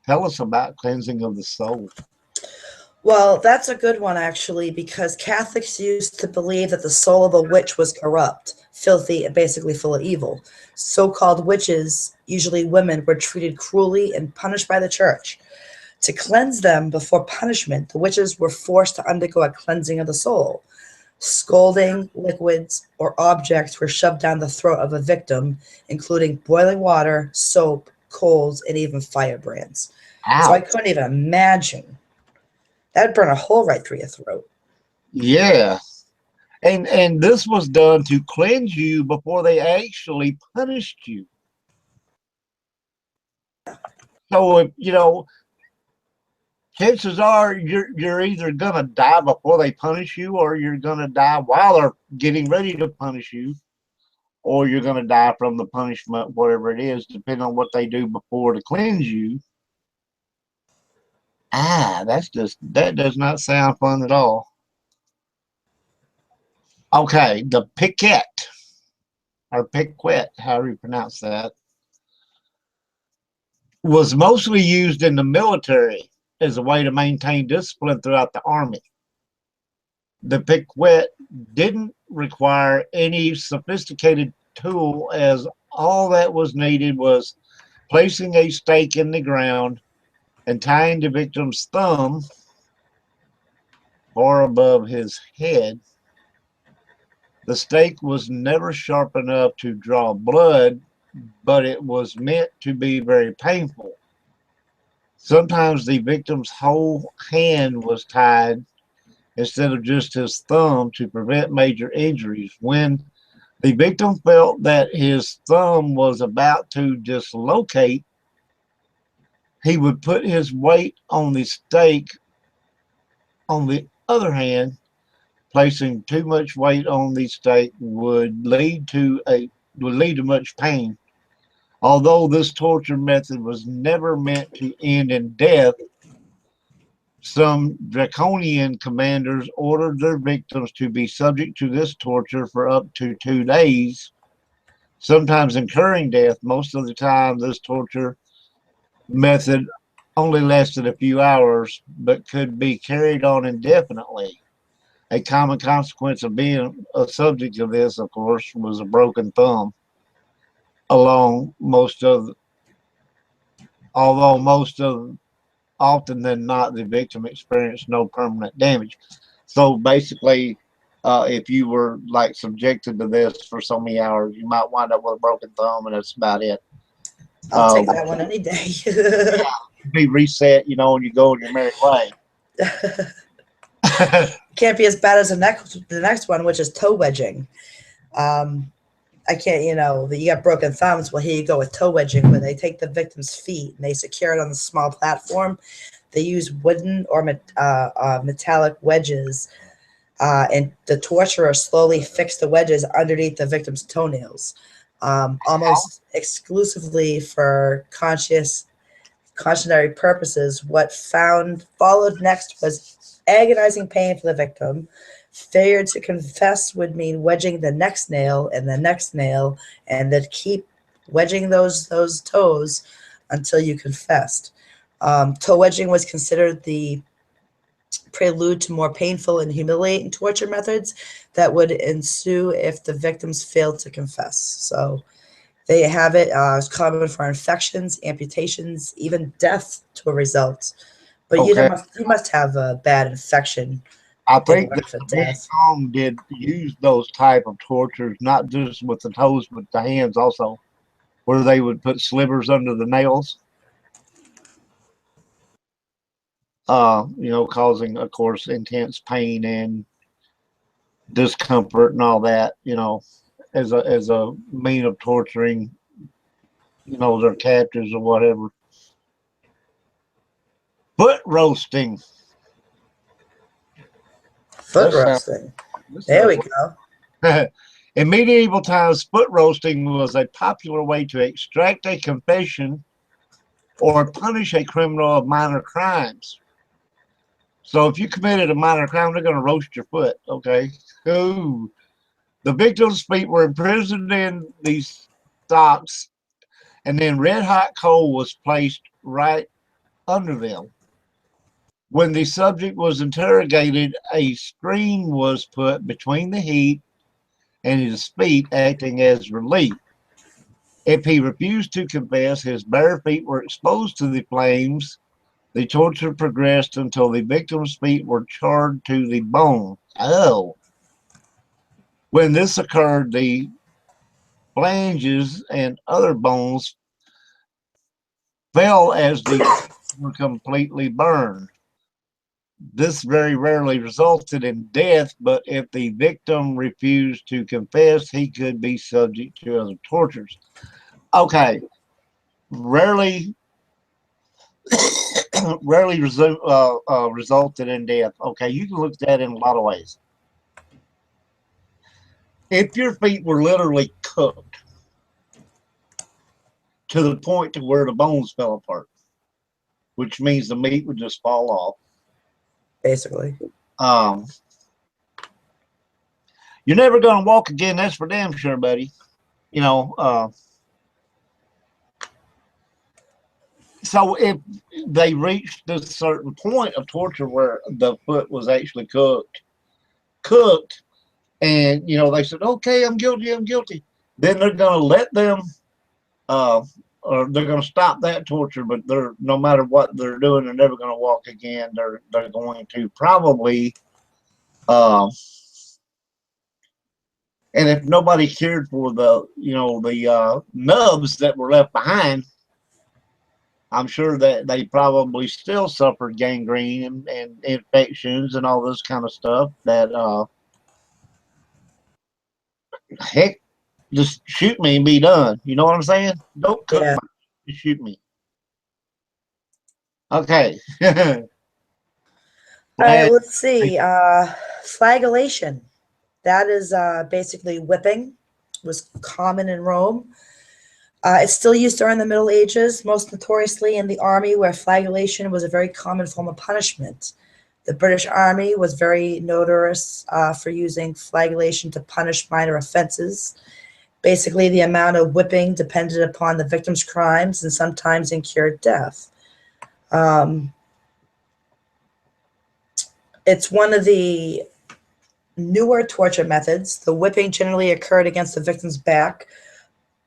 Tell us about cleansing of the soul. Well, that's a good one, actually, because Catholics used to believe that the soul of a witch was corrupt, filthy, and basically full of evil. So-called witches, usually women, were treated cruelly and punished by the church. To cleanse them before punishment, the witches were forced to undergo a cleansing of the soul. Scalding liquids or objects were shoved down the throat of a victim, including boiling water, soap, coals, and even firebrands. Ow. So I couldn't even imagine. That would burn a hole right through your throat. Yeah. And this was done to cleanse you before they actually punished you. So, if, chances are you're either going to die before they punish you, or you're going to die while they're getting ready to punish you, or you're going to die from the punishment, whatever it is, depending on what they do before to cleanse you. That does not sound fun at all. Okay, the piquette, or piquette, however you pronounce that, was mostly used in the military as a way to maintain discipline throughout the army. The piquette didn't require any sophisticated tool, as all that was needed was placing a stake in the ground and tying the victim's thumb far above his head. The stake was never sharp enough to draw blood, but it was meant to be very painful. Sometimes the victim's whole hand was tied instead of just his thumb to prevent major injuries. When the victim felt that his thumb was about to dislocate, he would put his weight on the stake. On the other hand, placing too much weight on the stake would lead to much pain. Although this torture method was never meant to end in death, some draconian commanders ordered their victims to be subject to this torture for up to 2 days, sometimes incurring death. Most of the time, this torture method only lasted a few hours, but could be carried on indefinitely. A common consequence of being a subject of this, of course, was a broken thumb. Although often than not, the victim experienced no permanent damage. So basically, if you were like subjected to this for so many hours, you might wind up with a broken thumb, and that's about it. I'll take that one any day. Be reset, and you go on your merry way. Can't be as bad as the next one, which is toe wedging. I can't, you got broken thumbs. Well, here you go with toe wedging, where they take the victim's feet and they secure it on the small platform. They use wooden or metallic wedges, and the torturer slowly fixed the wedges underneath the victim's toenails, almost exclusively for cautionary purposes. What followed next was agonizing pain for the victim. Failure to confess would mean wedging the next nail and the next nail, and then keep wedging those toes until you confessed. Toe wedging was considered the prelude to more painful and humiliating torture methods that would ensue if the victims failed to confess. So they have it. It's common for infections, amputations, even death to a result. But Okay. you must have a bad infection. I think that For the death. Vietnam did use those type of tortures, not just with the toes, but the hands also, where they would put slivers under the nails. You know, causing, of course, intense pain and discomfort and all that, you know, as a mean of torturing, you know, their captors or whatever. Foot roasting. Foot roasting. There we go. In medieval times, foot roasting was a popular way to extract a confession or punish a criminal of minor crimes. So if you committed a minor crime, they're going to roast your foot, okay? Ooh. The victim's feet were imprisoned in these stocks, and then red-hot coal was placed right under them. When the subject was interrogated, a screen was put between the heat and his feet, acting as relief. If he refused to confess, his bare feet were exposed to the flames. The torture progressed until the victim's feet were charred to the bone. Oh. When this occurred, the phalanges and other bones fell as the were completely burned. This very rarely resulted in death, but if the victim refused to confess, he could be subject to other tortures. Okay, rarely resulted in death. Okay, you can look at that in a lot of ways. If your feet were literally cooked to the point to where the bones fell apart, which means the meat would just fall off. Basically. You're never going to walk again. That's for damn sure, buddy. You know, so if they reached this certain point of torture where the foot was actually cooked, and, you know, they said, okay, I'm guilty. Then they're going to let them, or they're going to stop that torture, but they're, no matter what they're doing, they're never going to walk again. They're going to probably, and if nobody cared for the, you know, the nubs that were left behind, I'm sure that they probably still suffered gangrene and infections and all this kind of stuff that, heck, just shoot me and be done. You know what I'm saying? Don't cook me, just shoot me. Okay. All right, let's see. Flagellation. That is basically whipping. It was common in Rome. It's still used during the Middle Ages, most notoriously in the army, where flagellation was a very common form of punishment. The British Army was very notorious for using flagellation to punish minor offenses. Basically, the amount of whipping depended upon the victim's crimes and sometimes incurred death. It's one of the newer torture methods. The whipping generally occurred against the victim's back,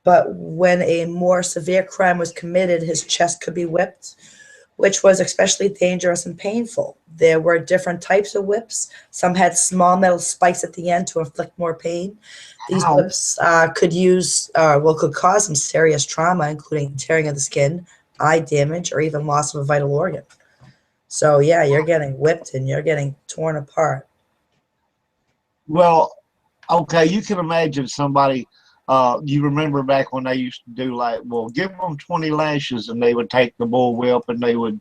but when a more severe crime was committed, his chest could be whipped, which was especially dangerous and painful. There were different types of whips. Some had small metal spikes at the end to inflict more pain. These whips could cause some serious trauma, including tearing of the skin, eye damage, or even loss of a vital organ. So yeah, you're getting whipped and you're getting torn apart. Well, okay, you can imagine somebody, you remember back when they used to do, like, well, give them 20 lashes, and they would take the bull whip and they would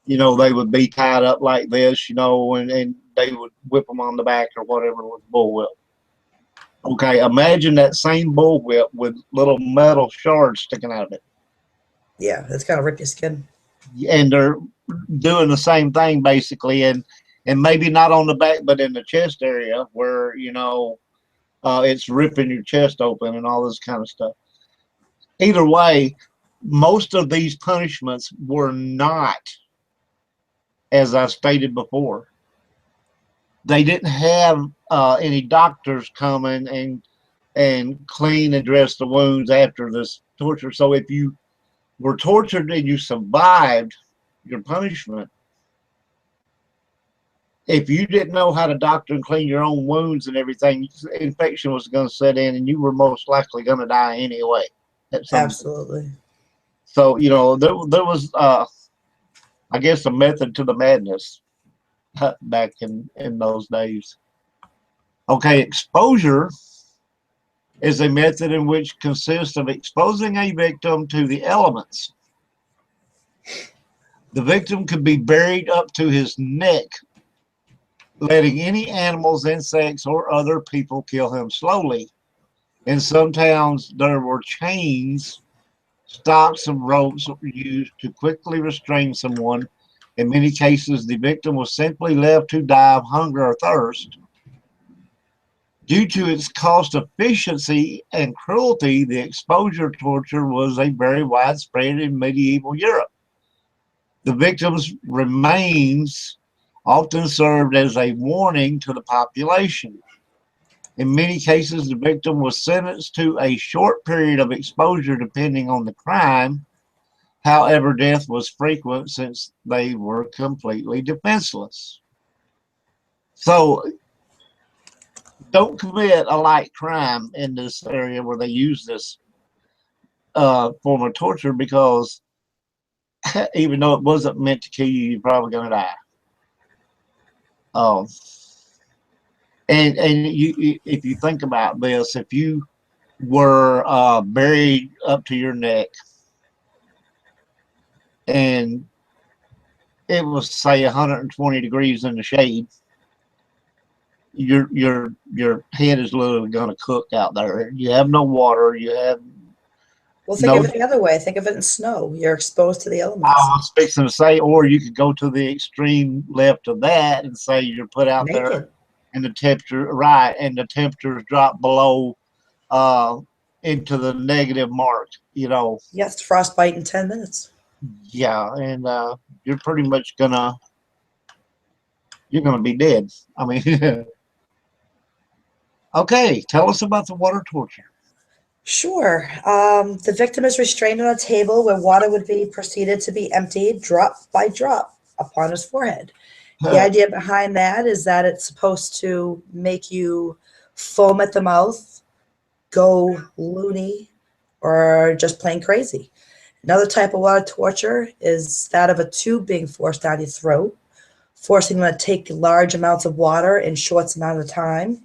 You know, they would be tied up like this, you know, and they would whip them on the back or whatever with a bullwhip. Okay, imagine that same bullwhip with little metal shards sticking out of it. Yeah, it's gotta rip your skin. And they're doing the same thing basically, and maybe not on the back, but in the chest area where, you know, it's ripping your chest open and all this kind of stuff. Either way, most of these punishments were not, as I stated before, they didn't have any doctors coming and clean and dress the wounds after this torture. So if you were tortured and you survived your punishment, if you didn't know how to doctor and clean your own wounds and everything, infection was going to set in, and you were most likely going to die anyway. Absolutely. So, you know, there was, I guess, a method to the madness back in those days. Okay, exposure is a method in which consists of exposing a victim to the elements. The victim could be buried up to his neck, letting any animals, insects, or other people kill him slowly. In some towns, there were chains, stocks, and ropes that were used to quickly restrain someone. In many cases, the victim was simply left to die of hunger or thirst. Due to its cost efficiency and cruelty, the exposure torture was a very widespread in medieval Europe. The victim's remains often served as a warning to the population. In many cases, the victim was sentenced to a short period of exposure depending on the crime. However, death was frequent since they were completely defenseless. So don't commit a light crime in this area where they use this form of torture, because even though it wasn't meant to kill you, you're probably going to die. Um, and you, if you think about this, if you were buried up to your neck and it was, say, 120 degrees in the shade, your head is literally going to cook out there. You have no water. You have Well, think of no. it the other way. Think of it in snow. You're exposed to the I elements. was fixing to say, or you could go to the extreme left of that and say you're put out there Naked. and the temperature, right, and the temperatures drop below uh, into the negative mark. You know, Yes, frostbite in 10 minutes. yeah, and you're pretty much you're gonna be dead. I mean, okay, tell us about the water torture. Sure. The victim is restrained on a table where water would be proceeded to be emptied drop by drop upon his forehead. The idea behind that is that it's supposed to make you foam at the mouth, go loony, or just plain crazy. Another type of water torture is that of a tube being forced down your throat, forcing them to take large amounts of water in short amount of time.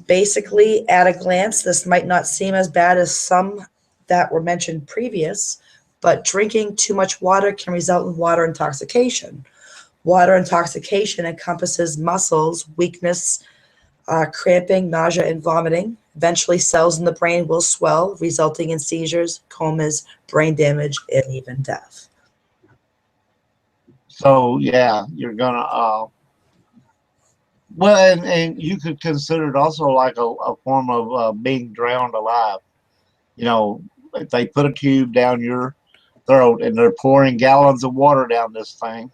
Basically, at a glance, this might not seem as bad as some that were mentioned previous, but drinking too much water can result in water intoxication. Water intoxication encompasses muscles, weakness, cramping, nausea, and vomiting. Eventually, cells in the brain will swell, resulting in seizures, comas, brain damage, and even death. So yeah, you're gonna well, and you could consider it also like a form of being drowned alive. You know, if they put a tube down your throat and they're pouring gallons of water down this thing,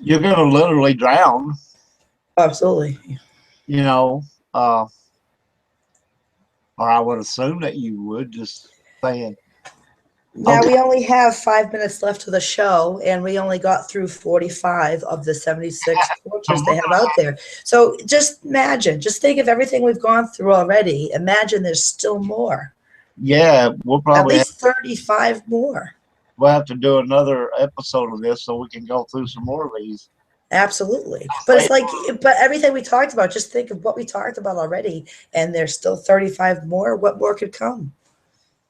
you're gonna literally drown. Absolutely. You know, uh, or I would assume that you would. Just saying. Now Okay. we only have 5 minutes left of the show, and we only got through 45 of the 76 tortures they have out there. So just imagine, just think of everything we've gone through already. Imagine there's still more, Yeah, we'll at probably least 35 more. we'll have to do another episode of this so we can go through some more of these. Absolutely. But it's like, but everything we talked about, just think of what we talked about already, and there's still 35 more. What more could come?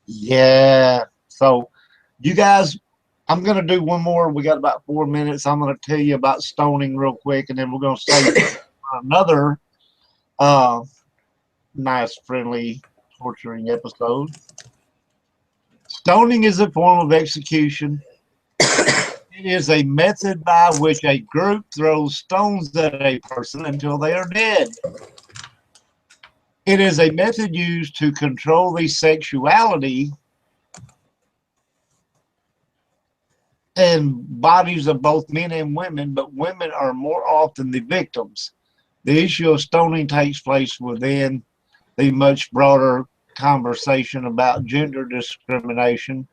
Yeah. So you guys I'm going to do one more. We got about 4 minutes. I'm going to tell you about stoning real quick, and then we're going to say another nice, friendly, torturing episode. Stoning is a form of execution. It is a method by which a group throws stones at a person until they are dead. It is a method used to control the sexuality and bodies of both men and women, but women are more often the victims. The issue of stoning takes place within the much broader conversation about gender discrimination,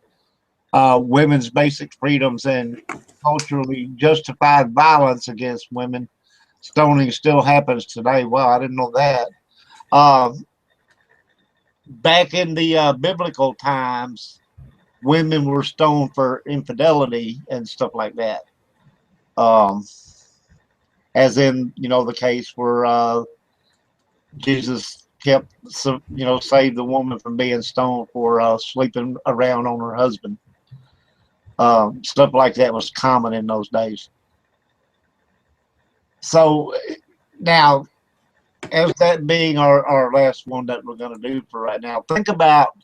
women's basic freedoms, and culturally justified violence against women. Stoning still happens today. Wow, I didn't know that. Uh, Back in the biblical times, women were stoned for infidelity and stuff like that. Um, as in, the case where Jesus kept, saved the woman from being stoned for sleeping around on her husband. Stuff like that was common in those days. So now, as that being our last one that we're going to do for right now, think about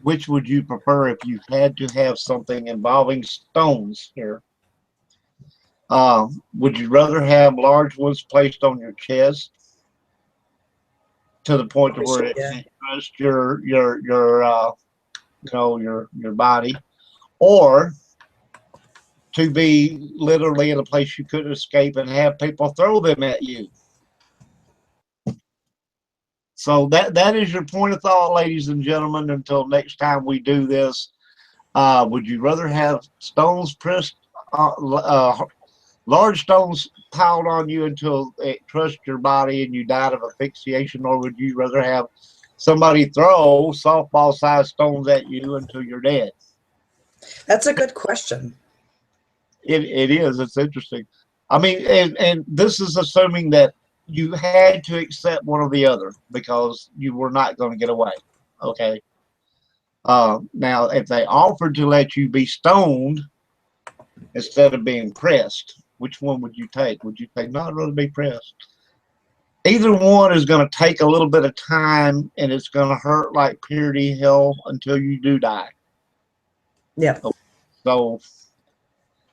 which would you prefer if you had to have something involving stones here. Would you rather have large ones placed on your chest to the point to where it can crush your body, or to be literally in a place you couldn't escape and have people throw them at you? So that is your point of thought, ladies and gentlemen. Until next time we do this, would you rather have stones pressed, large stones piled on you until it crushed your body and you died of asphyxiation, or would you rather have somebody throw softball-sized stones at you until you're dead? That's a good question. It is. It's interesting. I mean, and this is assuming that you had to accept one or the other because you were not going to get away. Okay. Now, if they offered to let you be stoned instead of being pressed, which one would you take? Would you take, no, I'd rather be pressed? Either one is going to take a little bit of time, and it's going to hurt like purity hell until you do die. Yeah. So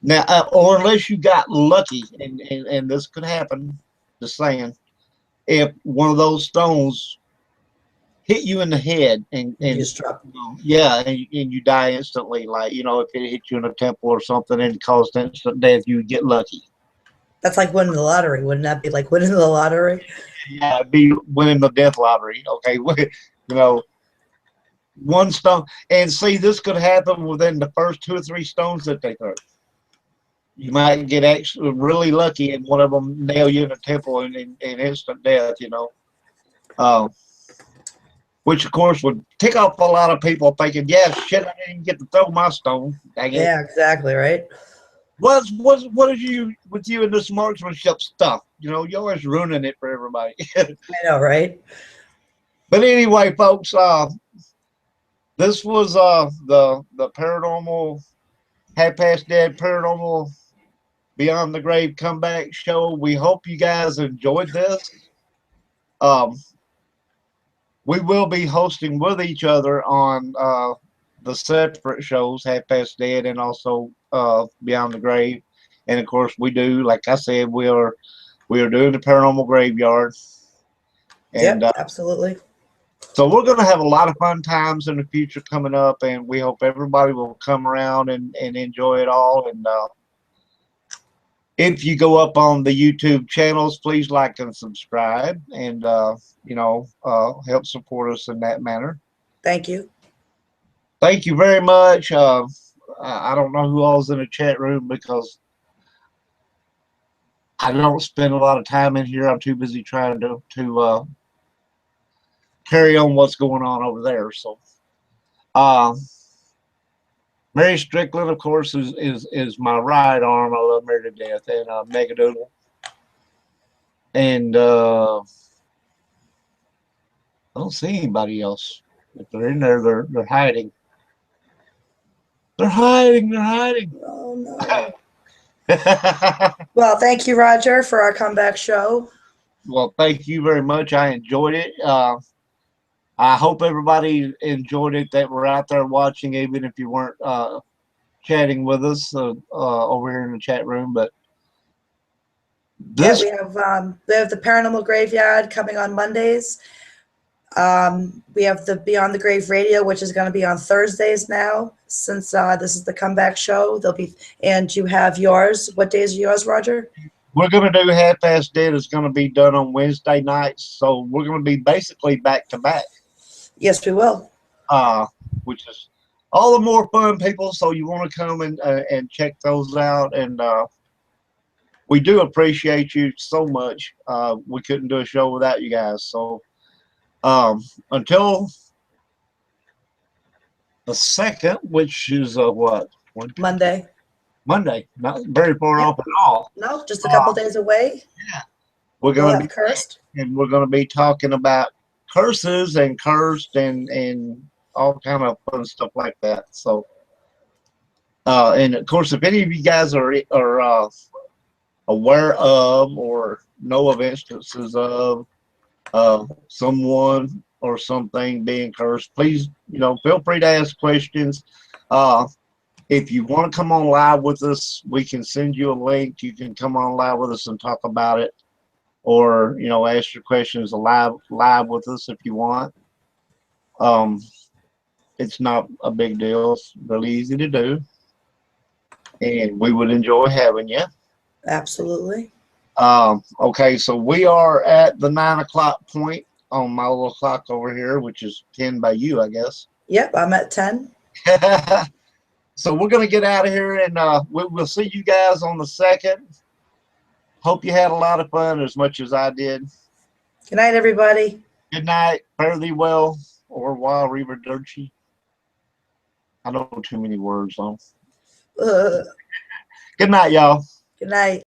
now, or unless you got lucky, and this could happen, just saying, if one of those stones hit you in the head and You just drop. yeah, and you die instantly, like, if it hit you in a temple or something and caused instant death, you would get lucky. That's like winning the lottery. Wouldn't that be like winning the lottery? Yeah, it'd be winning the death lottery. Okay, one stone, and see, this could happen within the first 2 or 3 stones that they throw. You might get actually really lucky, and one of them nail you in a temple and instant death. Which of course would tick off a lot of people, thinking, "Yeah, shit, I didn't get to throw my stone." Dang it. Yeah, exactly, right? What is you with you in this marksmanship stuff? You're always ruining it for everybody. I know, right? But anyway, folks, this was the paranormal, half past dead paranormal Beyond the Grave comeback show. We hope you guys enjoyed this. We will be hosting with each other on the separate shows, Half Past Dead and also Beyond the Grave. And of course, we do, like I said, we are doing the Paranormal Graveyard. And Yep, absolutely. so we're going to have a lot of fun times in the future coming up, and we hope everybody will come around and enjoy it all. And if you go up on the YouTube channels, please like and subscribe, and help support us in that manner. Thank you. Thank you very much. I don't know who all's in the chat room because I don't spend a lot of time in here. I'm too busy trying to carry on what's going on over there. So, Mary Strickland, of course, is my right arm. I love Mary to death, and Megadoodle, and I don't see anybody else. If they're in there, they're hiding. They're hiding. They're hiding. Oh, no. Well, thank you, Roger, for our comeback show. Well, thank you very much. I enjoyed it. I hope everybody enjoyed it that were out there watching, even if you weren't chatting with us over here in the chat room. But Yeah, this, we have the Paranormal Graveyard coming on Mondays. We have the Beyond the Grave Radio, which is going to be on Thursdays now, since this is the comeback show. And you have yours. What days are yours, Roger? we're going to do Half Past Dead. It's going to be done on Wednesday nights, so we're going to be basically back to back. Yes, we will. Which is all the more fun, people. So you want to come and check those out, and we do appreciate you so much. We couldn't do a show without you guys. So until the 2nd, which is what? Monday. Monday, not very far Yep. off at all. No, just a couple days away. We're We'll going to have be cursed. and we're going to be talking about curses and cursed and all kind of fun stuff like that. So, and of course, if any of you guys are aware of or know of instances of someone or something being cursed, please, feel free to ask questions. If you want to come on live with us, we can send you a link. You can come on live with us and talk about it, or ask your questions live with us if you want. It's not a big deal. It's really easy to do, and we would enjoy having you. Absolutely. Okay, so we are at the 9 o'clock point on my little clock over here, which is 10 by you, I guess. Yep, I'm at 10. So we're going to get out of here, and we'll see you guys on the 2nd. Hope you had a lot of fun as much as I did. Good night, everybody. Good night. Fare thee well, or while Reaver Dirty. I don't know too many words on. Good Good night, y'all. night.